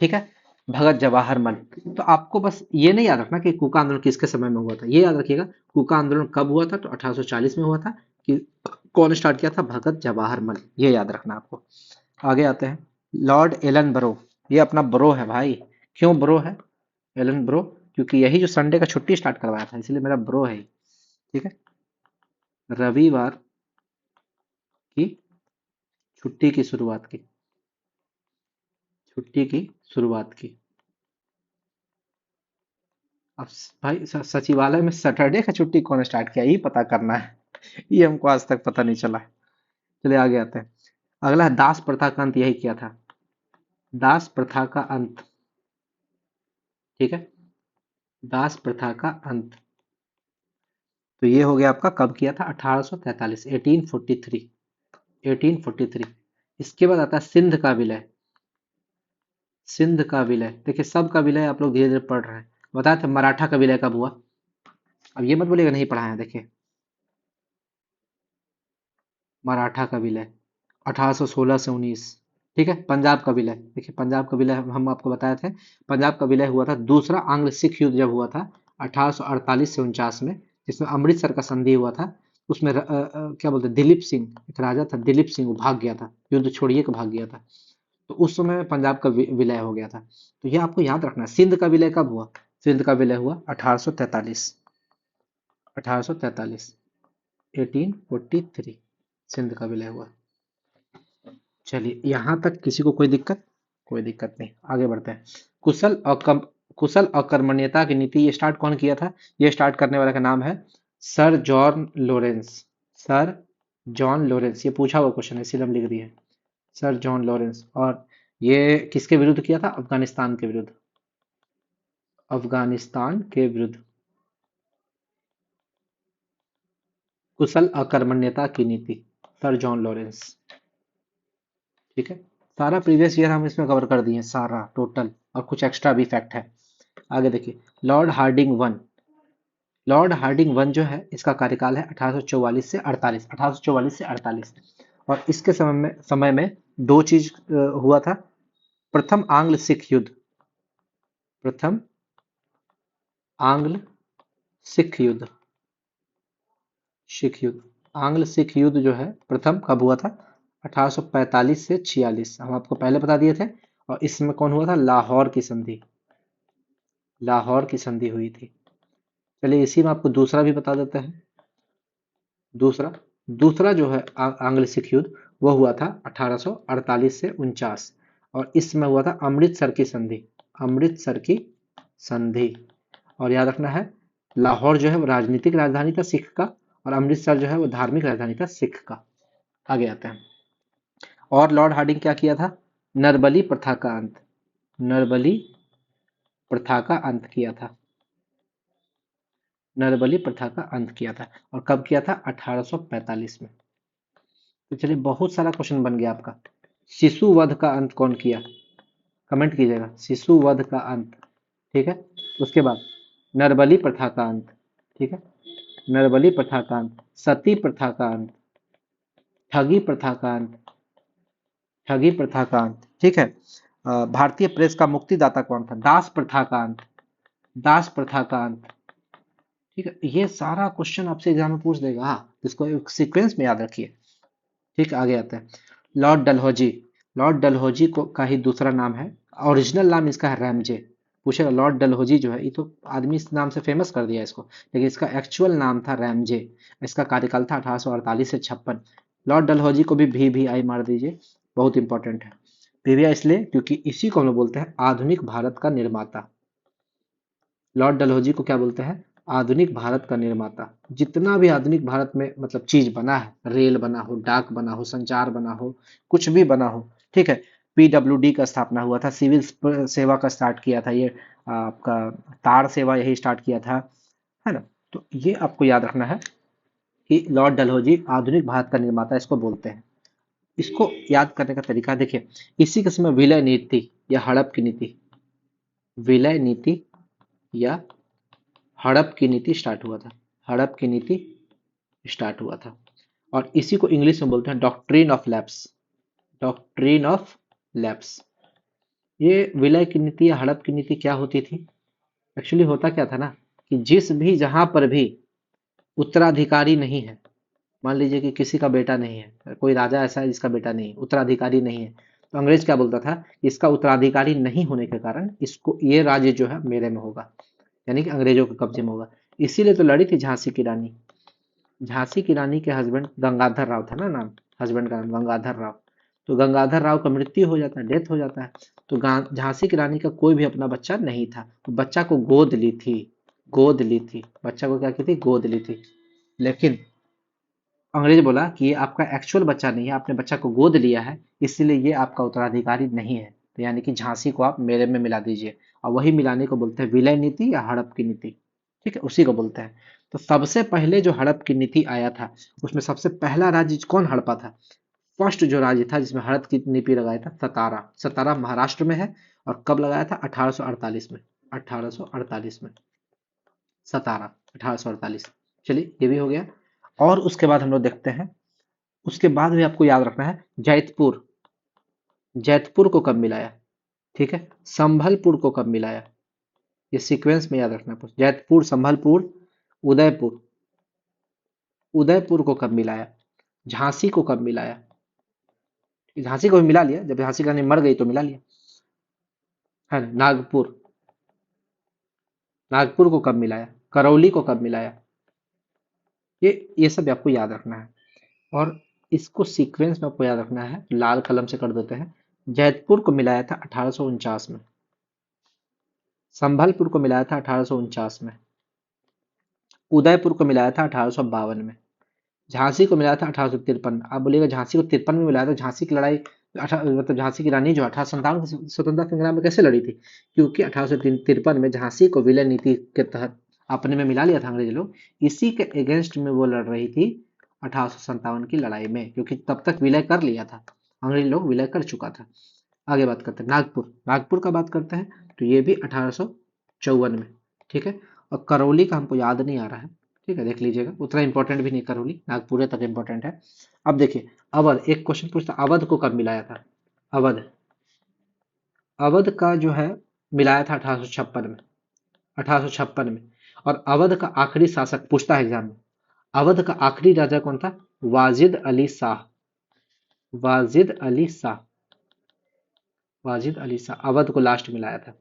ठीक है, भगत जवाहर मल। तो आपको बस ये नहीं याद रखना कि कूका आंदोलन किसके समय में हुआ था, ये याद रखिएगा कूका आंदोलन कब हुआ था, तो 1840 में हुआ था। कि कौन स्टार्ट किया था? भगत जवाहर मल, ये याद रखना आपको। आगे आते हैं, लॉर्ड एलन ब्रो। ये अपना ब्रो है भाई। क्यों ब्रो है एलन ब्रो? क्योंकि यही जो संडे का छुट्टी स्टार्ट करवाया था, इसलिए मेरा ब्रो है। ठीक है, रविवार की छुट्टी की शुरुआत की, छुट्टी की शुरुआत की। अब भाई सचिवालय में सैटरडे का छुट्टी कौन स्टार्ट किया, यही पता करना है। ये हमको आज तक पता नहीं चला। चलिए आगे आते हैं। अगला है दास प्रथा का अंत, यही किया था, दास प्रथा का अंत। ठीक है, दास प्रथा का अंत। तो ये हो गया आपका, कब किया था? 1843, 1843, 1843। इसके बाद आता है सिंध का विलय, सिंध का विलय। देखिए सब का विलय आप लोग धीरे धीरे पढ़ रहे हैं। बताया था मराठा का विलय कब हुआ? अब ये मत बोलिएगा नहीं पढ़ा है। देखिए मराठा का विलय 1816 से 19। ठीक है, पंजाब का विलय। देखिए पंजाब का विलय हम आपको बताए थे, पंजाब का विलय हुआ था दूसरा आंग्ल सिख युद्ध जब हुआ था 1848 से 49 में, जिसमें अमृतसर का संधि हुआ था। उसमें क्या बोलते हैं, दिलीप सिंह, एक राजा था दिलीप सिंह, वो भाग गया था, युद्ध छोड़िए के भाग गया था। तो उस समय पंजाब का विलय हो गया था। तो ये आपको याद रखना है। सिंध का विलय कब हुआ? सिंध का विलय हुआ 1843, 1843, 1843 सिंध का विलय हुआ। चलिए यहाँ तक किसी को कोई दिक्कत? कोई दिक्कत नहीं, आगे बढ़ते हैं। कुशल अकर्मण्यता की नीति, ये स्टार्ट कौन किया था? ये स्टार्ट करने वाले का नाम है sir John Lawrence, sir John Lawrence. ये पूछा हुआ क्वेश्चन है इसीलिए हम लिख दिए सर जॉन लॉरेंस। और ये किसके विरुद्ध किया था? अफगानिस्तान के विरुद्ध, अफगानिस्तान के विरुद्ध। कुशल अकर्मण्यता की नीति, सर जॉन लॉरेंस। ठीक है, सारा प्रीवियस ईयर हम इसमें कवर कर दिए, सारा टोटल, और कुछ एक्स्ट्रा भी फैक्ट है। आगे देखिए, Lord Hardinge one. Lord Hardinge one जो है इसका कार्यकाल है 1844 से 48, 1844 से 48। और इसके समय में दो चीज हुआ था। प्रथम आंग्ल सिख युद्ध, प्रथम आंग्ल सिख युद्ध, सिख युद्ध, आंग्ल सिख युद्ध जो है प्रथम कब हुआ था? 1845 से 46, हम आपको पहले बता दिए थे। और इसमें कौन हुआ था? लाहौर की संधि, लाहौर की संधि हुई थी। चलिए इसी में आपको दूसरा भी बता देते हैं। दूसरा, दूसरा जो है आंग्ल सिख युद्ध, वो हुआ था 1848 से 49। और इसमें हुआ था अमृतसर की संधि, अमृतसर की संधि। और याद रखना है, लाहौर जो है वो राजनीतिक राजधानी था सिख का, और अमृतसर जो है वो धार्मिक राजधानी था सिख का। आगे आते हैं। और लॉर्ड हार्डिंग क्या किया था? नरबली प्रथा का अंत, नरबली प्रथा का अंत किया था, नरबली प्रथा का अंत किया था। और कब किया था? 1845 में। तो चलिए बहुत सारा क्वेश्चन बन गया आपका। शिशु वध का अंत कौन किया? कमेंट कीजिएगा, शिशु वध का अंत। ठीक है, उसके बाद नरबली प्रथा का अंत। ठीक है, नरबली प्रथा का अंत, सती प्रथा का अंत, ठगी प्रथा का अंत, ठगी प्रथा का अंत। ठीक है, भारतीय प्रेस का मुक्तिदाता कौन था? दास प्रथा का अंत, दास प्रथा का अंत। ठीक है, ये सारा क्वेश्चन आपसे एग्जाम में पूछ देगा, हाँ, इसको एक सीक्वेंस में याद रखिए। ठीक है, आगे आते हैं। लॉर्ड डलहौजी। लॉर्ड डलहौजी को का ही दूसरा नाम है, ओरिजिनल नाम इसका है रैमजे। पूछेगा लॉर्ड डलहौजी जो है, ये तो आदमी इस नाम से फेमस कर दिया इसको, लेकिन इसका एक्चुअल नाम था रैमजे। इसका कार्यकाल था 1848 से 56। लॉर्ड डलहौजी को भी VVI मार दीजिए, बहुत इंपॉर्टेंट है। VVI इसलिए क्योंकि इसी को हम लोग बोलते हैं आधुनिक भारत का निर्माता। लॉर्ड डलहौजी को क्या बोलते हैं? आधुनिक भारत का निर्माता। जितना भी आधुनिक भारत में मतलब चीज बना है, रेल बना हो, डाक बना हो, संचार बना हो, कुछ भी बना हो, ठीक है। PWD का स्थापना हुआ था, सिविल सेवा का स्टार्ट किया था ये, आपका तार सेवा यही स्टार्ट किया था, है ना। तो ये आपको याद रखना है कि लॉर्ड डलहौजी आधुनिक भारत का निर्माता इसको बोलते हैं। इसको याद करने का तरीका देखिए, इसी के समय विलय नीति या हड़प की नीति, विलय नीति या हड़प की नीति स्टार्ट हुआ था। हड़प की नीति स्टार्ट हुआ था, और इसी को इंग्लिश में बोलते हैं doctrine of lapse. Doctrine of lapse. ये विलय की नीति या हड़प की नीति क्या होती थी? एक्चुअली होता क्या था ना, कि जिस भी जहां पर भी उत्तराधिकारी नहीं है, मान लीजिए कि किसी का बेटा नहीं है, कोई राजा ऐसा है जिसका बेटा नहीं है, उत्तराधिकारी नहीं है, तो अंग्रेज क्या बोलता था, इसका उत्तराधिकारी नहीं होने के कारण इसको ये राज्य जो है मेरे में होगा, यानी कि अंग्रेजों के कब्जे में होगा। इसीलिए तो लड़ी थी झांसी की रानी। झांसी की रानी के हस्बैंड गंगाधर राव था ना नाम, हस्बैंड का नाम गंगाधर राव। तो गंगाधर राव का मृत्यु हो जाता है, डेथ हो जाता है, तो झांसी की रानी का कोई भी अपना बच्चा नहीं था, तो बच्चा को गोद ली थी। गोद ली थी, बच्चा को क्या की थी? गोद ली थी। लेकिन अंग्रेज बोला कि ये आपका एक्चुअल बच्चा नहीं है, आपने बच्चा को गोद लिया है, इसलिए ये आपका उत्तराधिकारी नहीं है, तो यानी कि झांसी को आप मेरे में मिला दीजिए। और वही मिलाने को बोलते हैं विलय नीति या हड़प की नीति। ठीक है, उसी को बोलते हैं। तो सबसे पहले जो हड़प की नीति आया था, उसमें सबसे पहला राज्य कौन हड़पा था? फर्स्ट जो राज्य था जिसमें हड़प की नीति लगाया था, सतारा। सतारा महाराष्ट्र में है, और कब लगाया था? 1848 में। 1848 में सतारा, 1848। चलिए, ये भी हो गया। और उसके बाद हम लोग देखते हैं, उसके बाद भी आपको याद रखना है जैतपुर। जैतपुर को कब मिलाया? ठीक है, संभलपुर को कब मिलाया? ये सीक्वेंस में याद रखना है। जैतपुर, संभलपुर, उदयपुर। उदयपुर को कब मिलाया? झांसी को कब मिलाया? झांसी को भी मिला लिया, जब झांसी की रानी मर गई तो मिला लिया, है ना। नागपुर, नागपुर को कब मिलाया? करौली को कब मिलाया? ये सब आपको याद रखना है। और इसको सीक्वेंस में आपको याद रखना है, लाल कलम से कर देते हैं। जैतपुर को मिलाया था 1849 में, संभलपुर को मिलाया था 1849 में, उदयपुर को मिलाया था 1852 में, झांसी को मिलाया था 1853 में। आप बोलिएगा झांसी को 53 में मिलाया, तो झांसी की लड़ाई मतलब झांसी की रानी जो 1857 के स्वतंत्रता संग्राम में कैसे लड़ी थी? क्योंकि 1853 में झांसी को विलय नीति के तहत अपने में मिला लिया था अंग्रेज लोग, इसी के अगेंस्ट में वो लड़ रही थी 1857 की लड़ाई में, क्योंकि तब तक विलय कर लिया था, अंग्रेज लोग विलय कर चुका था। आगे बात करते हैं नागपुर। नागपुर का बात करते हैं, तो ये भी 1854 में। ठीक है, और करौली का हमको याद नहीं आ रहा है, ठीक है, देख लीजिएगा, उतना इंपॉर्टेंट भी नहीं करौली, नागपुर तक इंपॉर्टेंट है। अब देखिए अवध, एक क्वेश्चन पूछता, अवध को कब मिलाया था? अवध, अवध का जो है मिलाया था 1856 में। 1856 में। और अवध का आखिरी शासक पूछता है एग्जाम में, अवध का आखिरी राजा कौन था? वाजिद अली शाह। वाजिद अली शाह। वाजिद अली शाह अवध को लास्ट मिलाया था।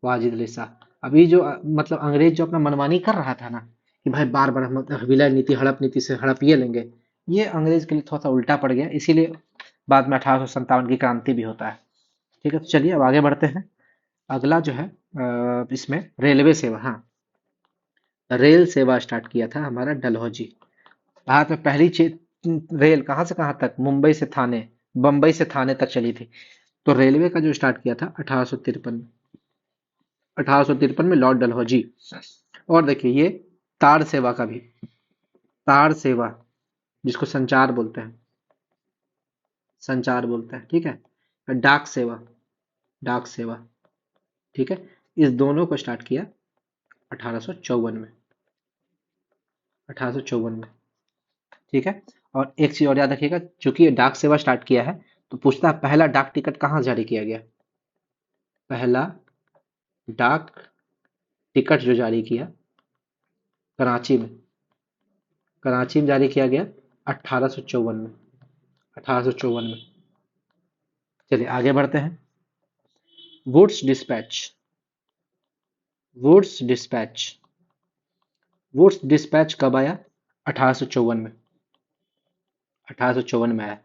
वाजिद अली शाह। अभी जो मतलब अंग्रेज जो अपना मनमानी कर रहा था ना, कि भाई बार बार हम विलय नीति हड़प नीति से हड़प ये लेंगे, ये अंग्रेज के लिए थोड़ा सा उल्टा पड़ गया, इसीलिए बाद में 1857 की क्रांति भी होता है। ठीक है, तो चलिए अब आगे बढ़ते हैं। अगला जो है इसमें रेलवे सेवा, हाँ, रेल सेवा स्टार्ट किया था हमारा डलहौजी। भारत में पहली रेल कहाँ से कहाँ तक? मुंबई से थाने, बम्बई से थाने तक चली थी। तो रेलवे का जो स्टार्ट किया था 1853 में। 1853 में लॉर्ड डलहौजी। और देखिए ये तार सेवा का भी, तार सेवा जिसको संचार बोलते हैं, संचार बोलते हैं, ठीक है। डाक सेवा, डाक सेवा, ठीक है। इस दोनों को स्टार्ट किया 1854 में, 1854 में, ठीक है। और एक चीज और याद रखिएगा, चूंकि ये डाक सेवा स्टार्ट किया है, तो पूछता है पहला डाक टिकट कहाँ जारी किया गया? पहला डाक टिकट जो जारी किया, कराची में, कराची में जारी किया गया 1854 में। 1854 में। चलिए आगे बढ़ते हैं। Wood's dispatch. Wood's dispatch. Wood's dispatch कब आया? 1854 में। 1854 में आया।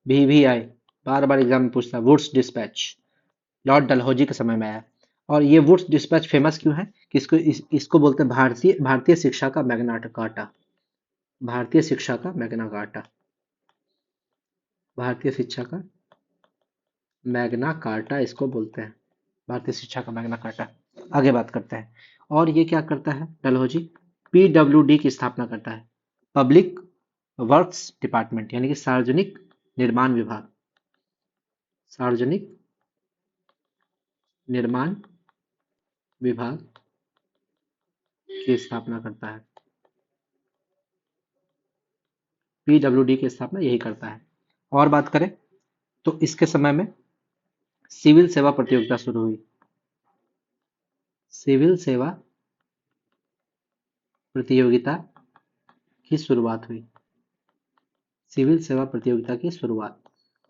VVI बार बार एग्जाम में पूछता है। वुड्स डिस्पैच लॉर्ड डलहौजी के समय में आया। और ये वुड्स डिस्पैच फेमस क्यों है कि इसको बोलते हैं भारतीय भारतीय शिक्षा का मैग्ना कार्टा। भारतीय शिक्षा का मैग्ना कार्टा। भारतीय शिक्षा का मैग्ना कार्टा इसको बोलते हैं। भारतीय शिक्षा का मैग्ना कार्टा। आगे बात करते हैं। और ये क्या करता है डलहौजी? PWD की स्थापना करता है। पब्लिक वर्क्स डिपार्टमेंट यानी कि सार्वजनिक निर्माण विभाग। सार्वजनिक निर्माण विभाग की स्थापना करता है। PWD की स्थापना यही करता है। और बात करें तो इसके समय में सिविल सेवा प्रतियोगिता शुरू हुई। सिविल सेवा प्रतियोगिता की शुरुआत हुई। सिविल सेवा प्रतियोगिता की शुरुआत।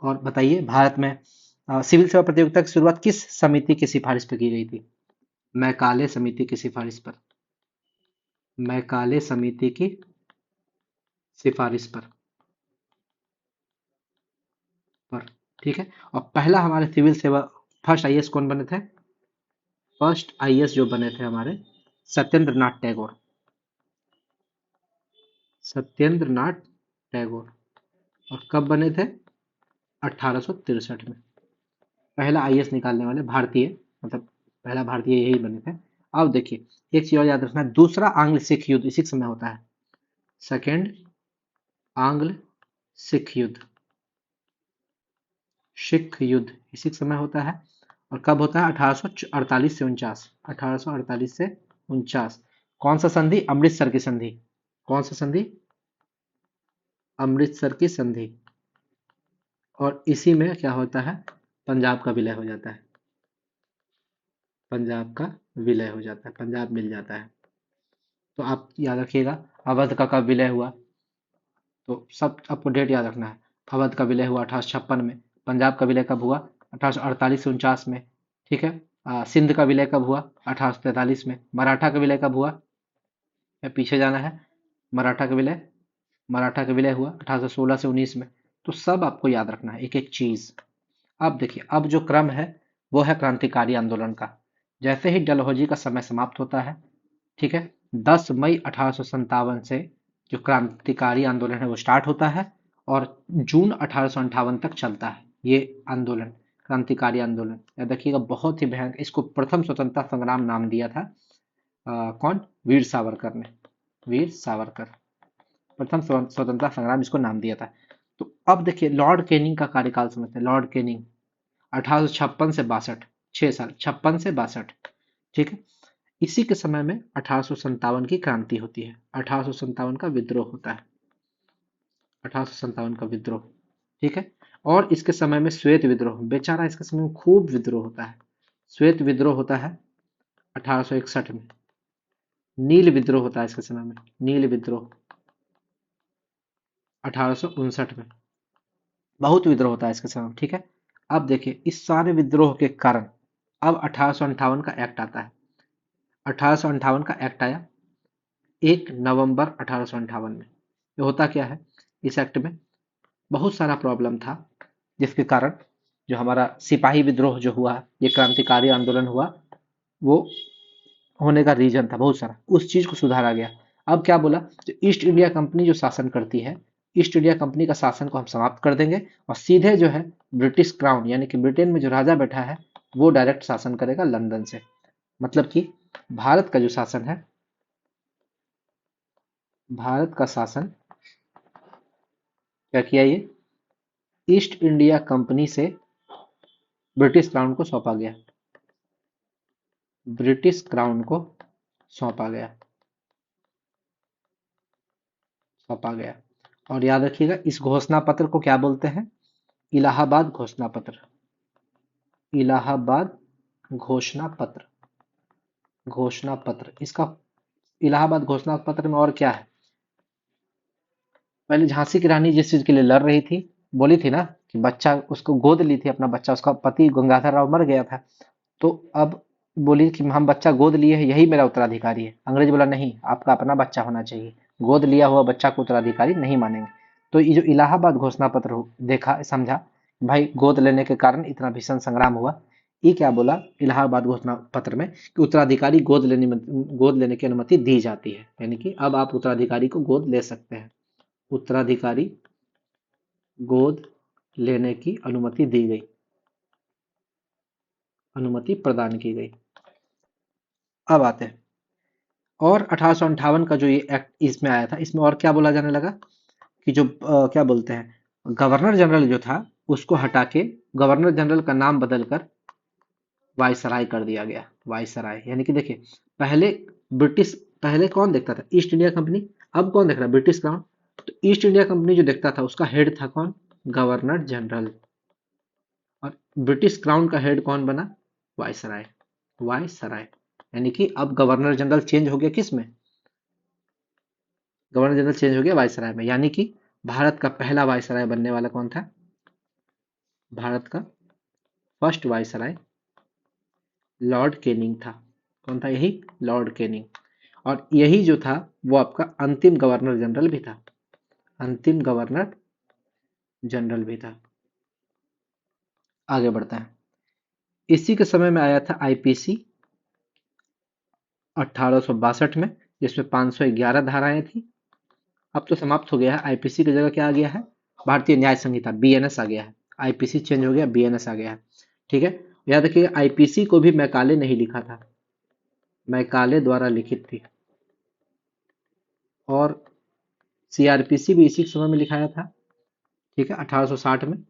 और बताइए भारत में सिविल सेवा प्रतियोगिता की शुरुआत किस समिति की सिफारिश पर की गई थी? मैकाले समिति की सिफारिश पर। मैकाले समिति की सिफारिश पर। ठीक है। और पहला हमारे सिविल सेवा फर्स्ट आईएएस कौन बने थे? फर्स्ट आईएएस जो बने थे हमारे सत्येंद्र नाथ टैगोर। सत्येंद्र नाथ टैगोर। और कब बने थे? 1863 में। पहला आईएएस निकालने वाले भारतीय, मतलब पहला भारतीय यही बने थे। अब देखिए एक चीज और याद रखना, दूसरा आंग्ल सिख युद्ध इसी समय होता है। सेकेंड आंग्ल सिख युद्ध। सिख युद्ध इसी समय होता है। और कब होता है? 1848 से 49। 1848 से 49। कौन सा संधि? अमृतसर की संधि। कौन सा संधि? अमृतसर की संधि। और इसी में क्या होता है? पंजाब का विलय हो जाता है। पंजाब का विलय हो जाता है, पंजाब मिल जाता है। तो आप याद रखिएगा अवध का कब विलय हुआ, तो सब आपको डेट याद रखना है। अवध का विलय हुआ 1856 में। पंजाब का विलय कब हुआ? 1848 से 49 में। ठीक है। सिंध का विलय कब हुआ? 1843 में। मराठा का विलय कब हुआ? या पीछे जाना है। मराठा का विलय हुआ 1816 से 19 में। तो सब आपको याद रखना है एक एक चीज। अब देखिए अब जो क्रम है वो है क्रांतिकारी आंदोलन का। जैसे ही डलहौजी का समय समाप्त होता है, ठीक है, 10 मई 1857 से जो क्रांतिकारी आंदोलन है वो स्टार्ट होता है और जून 1858 तक चलता है ये आंदोलन, क्रांतिकारी आंदोलन। याद रखिएगा बहुत ही भयानक। इसको प्रथम स्वतंत्रता संग्राम नाम दिया था कौन? वीर सावरकर ने। वीर सावरकर प्रथम स्वतंत्रता संग्राम इसको नाम दिया था। तो अब देखिए लॉर्ड कैनिंग का कार्यकाल समझते हैं। लॉर्ड कैनिंग 1856 से 62, 6 साल, 56 से 62। ठीक है। इसी के समय में 1857 की क्रांति होती है। 1857 का विद्रोह होता है। 1857 का विद्रोह। ठीक है। और इसके समय में श्वेत विद्रोह, बेचारा इसके समय में खूब विद्रोह होता है। श्वेत विद्रोह होता है 1861 में। नील विद्रोह होता है इसके समय में। नील विद्रोह 1859 में। बहुत विद्रोह होता है इसके समय में। ठीक है। अब देखिए इस सारे विद्रोह के कारण अब 1858 का एक्ट आता है। 1858 का एक्ट आया 1 नवंबर 1858 में। ये होता क्या है? इस एक्ट में बहुत सारा प्रॉब्लम था जिसके कारण जो हमारा सिपाही विद्रोह जो हुआ, ये क्रांतिकारी आंदोलन हुआ, वो होने का रीजन था बहुत सारा। उस चीज को सुधारा गया। अब क्या बोला? तो ईस्ट इंडिया कंपनी जो शासन करती है, ईस्ट इंडिया कंपनी का शासन को हम समाप्त कर देंगे और सीधे जो है ब्रिटिश क्राउन यानी कि ब्रिटेन में जो राजा बैठा है वो डायरेक्ट शासन करेगा लंदन से। मतलब कि भारत का जो शासन है, भारत का शासन क्या किया? ये ईस्ट इंडिया कंपनी से ब्रिटिश क्राउन को सौंपा गया। ब्रिटिश क्राउन को सौंपा गया। सौंपा गया। और याद रखिएगा इस घोषणा पत्र को क्या बोलते हैं? इलाहाबाद घोषणा पत्र। इलाहाबाद घोषणा पत्र। घोषणा पत्र इसका इलाहाबाद घोषणा पत्र में और क्या है? पहले झांसी की रानी जिस चीज के लिए लड़ रही थी बोली थी ना कि बच्चा उसको गोद ली थी, अपना बच्चा, उसका पति गंगाधर राव मर गया था, तो अब बोली कि हम बच्चा गोद लिए हैं, यही मेरा उत्तराधिकारी है। अंग्रेज बोला नहीं, आपका अपना बच्चा होना चाहिए, गोद लिया हुआ बच्चा को उत्तराधिकारी नहीं मानेंगे। तो ये जो इलाहाबाद घोषणा पत्र देखा, समझा भाई गोद लेने के कारण इतना भीषण संग्राम हुआ, ये क्या बोला इलाहाबाद घोषणा पत्र में कि उत्तराधिकारी गोद लेने की अनुमति दी जाती है, यानी कि अब आप उत्तराधिकारी को गोद ले सकते हैं। उत्तराधिकारी गोद लेने की अनुमति दी गई, अनुमति प्रदान की गई। अब आते हैं, और 1858 का जो ये एक्ट इसमें आया था, इसमें और क्या बोला जाने लगा कि जो क्या बोलते हैं, गवर्नर जनरल जो था उसको हटा के गवर्नर जनरल का नाम बदलकर वायसराय कर दिया गया। वायसराय यानी कि देखिए, पहले ब्रिटिश, पहले कौन देखता था, ईस्ट इंडिया कंपनी, अब कौन देख रहा है, ब्रिटिश क्राउन। तो ईस्ट इंडिया कंपनी जो देखता था उसका हेड था कौन, गवर्नर जनरल, और ब्रिटिश क्राउन का हेड कौन बना, वायसराय। वायसराय यानी कि अब गवर्नर जनरल चेंज हो गया किस में, गवर्नर जनरल चेंज हो गया वायसराय में, यानी कि भारत का पहला वायसराय बनने वाला कौन था, भारत का फर्स्ट वायसराय लॉर्ड केनिंग था। कौन था, यही लॉर्ड केनिंग। और यही जो था वो आपका अंतिम गवर्नर जनरल भी था, अंतिम गवर्नर जनरल भी था। आगे बढ़ता है, इसी के समय में आया था आईपीसी 1862 में, जिसमें 511 धाराएं थी। अब तो समाप्त हो गया है, आईपीसी की जगह क्या आ गया है, भारतीय न्याय संहिता बीएनएस आ गया है। आईपीसी चेंज हो गया, बीएनएस आ गया है। ठीक है, याद रखिए आईपीसी को भी मैकाले नहीं लिखा था, मैकाले द्वारा लिखित थी। और सीआरपीसी भी इसी समय में लिखाया था, ठीक है, 1860 में।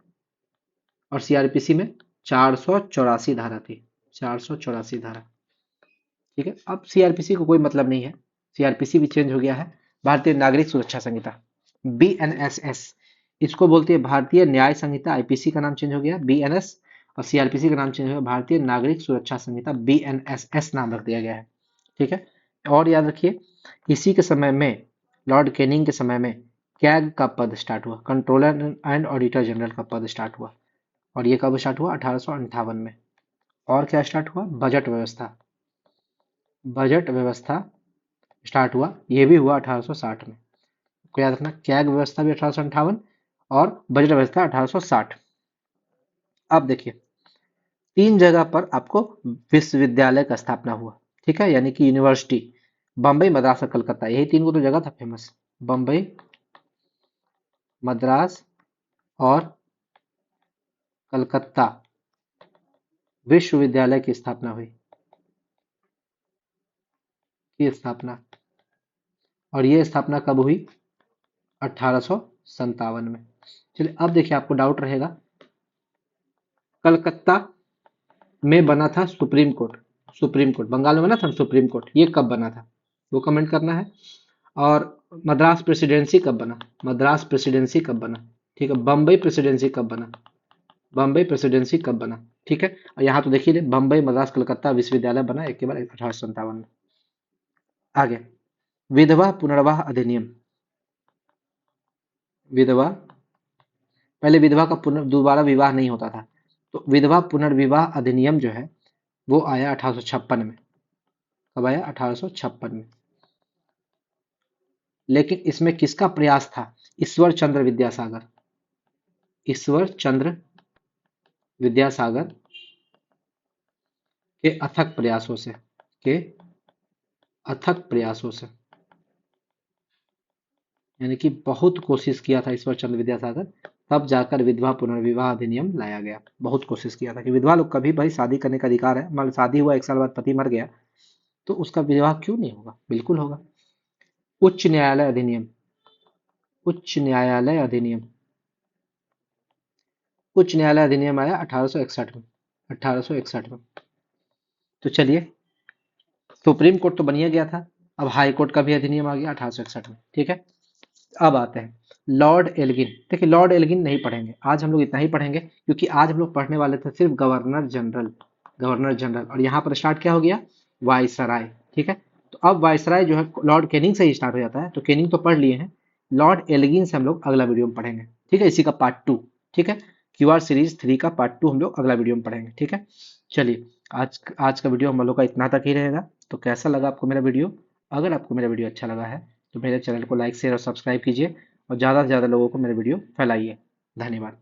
और सीआरपीसी में 484 धारा थी, 484 धारा। ठीक है, अब सीआरपीसी को कोई मतलब नहीं है, सीआरपीसी भी चेंज हो गया है। भारतीय नागरिक सुरक्षा संहिता बीएनएसएस, इसको बोलती है भारतीय न्याय संहिता। आईपीसी का नाम चेंज हो गया बीएनएस, और सीआरपीसी का नाम चेंज हो गया भारतीय नागरिक सुरक्षा संहिता, बीएनएसएस नाम रख दिया गया है। ठीक है, और याद रखिए इसी के समय में, लॉर्ड कैनिंग के समय में कैग का पद स्टार्ट हुआ, कंट्रोलर एंड ऑडिटर जनरल का पद स्टार्ट हुआ। और ये कब स्टार्ट हुआ, 1858 में। और क्या स्टार्ट हुआ, बजट व्यवस्था, बजट व्यवस्था स्टार्ट हुआ, ये भी हुआ 1860 में। को याद रखना, कैग व्यवस्था भी 1858 और बजट व्यवस्था 1860। अब देखिए, तीन जगह पर आपको विश्वविद्यालय का स्थापना हुआ, ठीक है, यानी कि यूनिवर्सिटी, बम्बई, मद्रास और कलकत्ता, यही तीन को तो जगह था फेमस, बम्बई, मद्रास और कलकत्ता विश्वविद्यालय की स्थापना हुई, की स्थापना। और ये स्थापना कब हुई, 1857 में। चलिए अब देखिए, आपको डाउट रहेगा, कलकत्ता में बना था supreme court, supreme court Bengal में बना था सुप्रीम कोर्ट, ये कब बना था वो कमेंट करना है। और मद्रास प्रेसिडेंसी कब बना, मद्रास प्रेसिडेंसी कब बना, ठीक है, बम्बई प्रेसिडेंसी कब बना, बम्बई प्रेसिडेंसी कब बना, ठीक है। और यहाँ तो देखिए बम्बई, मद्रास, कलकत्ता विश्वविद्यालय बना एक के बाद 1857 में। आगे, विधवा पुनर्विवाह अधिनियम, विधवा, पहले विधवा का दोबारा विवाह नहीं होता था, तो विधवा पुनर्विवाह अधिनियम जो है वो आया 1856 में। कब आया, 1856 में। लेकिन इसमें किसका प्रयास था, ईश्वर चंद्र विद्यासागर, ईश्वर चंद्र विद्यासागर के अथक प्रयासों से, के अथक प्रयासों से, यानी कि बहुत कोशिश किया था ईश्वर चंद्र विद्यासागर, तब जाकर विधवा पुनर्विवाह अधिनियम लाया गया। बहुत कोशिश किया था कि विधवा लोग कभी भाई शादी करने का अधिकार है, मान लो शादी हुआ 1 साल बाद पति मर गया तो उसका विवाह क्यों नहीं होगा, बिल्कुल होगा। उच्च न्यायालय अधिनियम, उच्च न्यायालय अधिनियम, उच्च न्यायालय अधिनियम आया 1861 में, 1861 में। तो चलिए, सुप्रीम कोर्ट तो बन ही गया था, अब हाई कोर्ट का भी अधिनियम आ गया 1861 में, ठीक है। अब आते हैं लॉर्ड एल्गिन। देखिए लॉर्ड एल्गिन नहीं पढ़ेंगे आज, हम लोग इतना ही पढ़ेंगे क्योंकि आज हम लोग पढ़ने वाले थे सिर्फ गवर्नर जनरल, गवर्नर जनरल, और यहाँ पर स्टार्ट क्या हो गया, वायसराय, ठीक है। तो अब वायसराय जो है लॉर्ड कैनिंग से ही स्टार्ट हो जाता है, तो कैनिंग तो पढ़ लिए हैं, लॉर्ड एल्गिन से हम लोग अगला वीडियो में पढ़ेंगे। ठीक है, इसी का पार्ट 2। ठीक है, क्यूआर सीरीज 3 का पार्ट 2 हम लोग अगला वीडियो में पढ़ेंगे। ठीक है, चलिए आज का वीडियो हम लोग का इतना तक ही रहेगा। तो कैसा लगा आपको मेरा वीडियो? अगर आपको मेरा वीडियो अच्छा लगा है तो मेरे चैनल को लाइक शेयर और सब्सक्राइब कीजिए और ज़्यादा से ज़्यादा लोगों को मेरा वीडियो फैलाइए। धन्यवाद।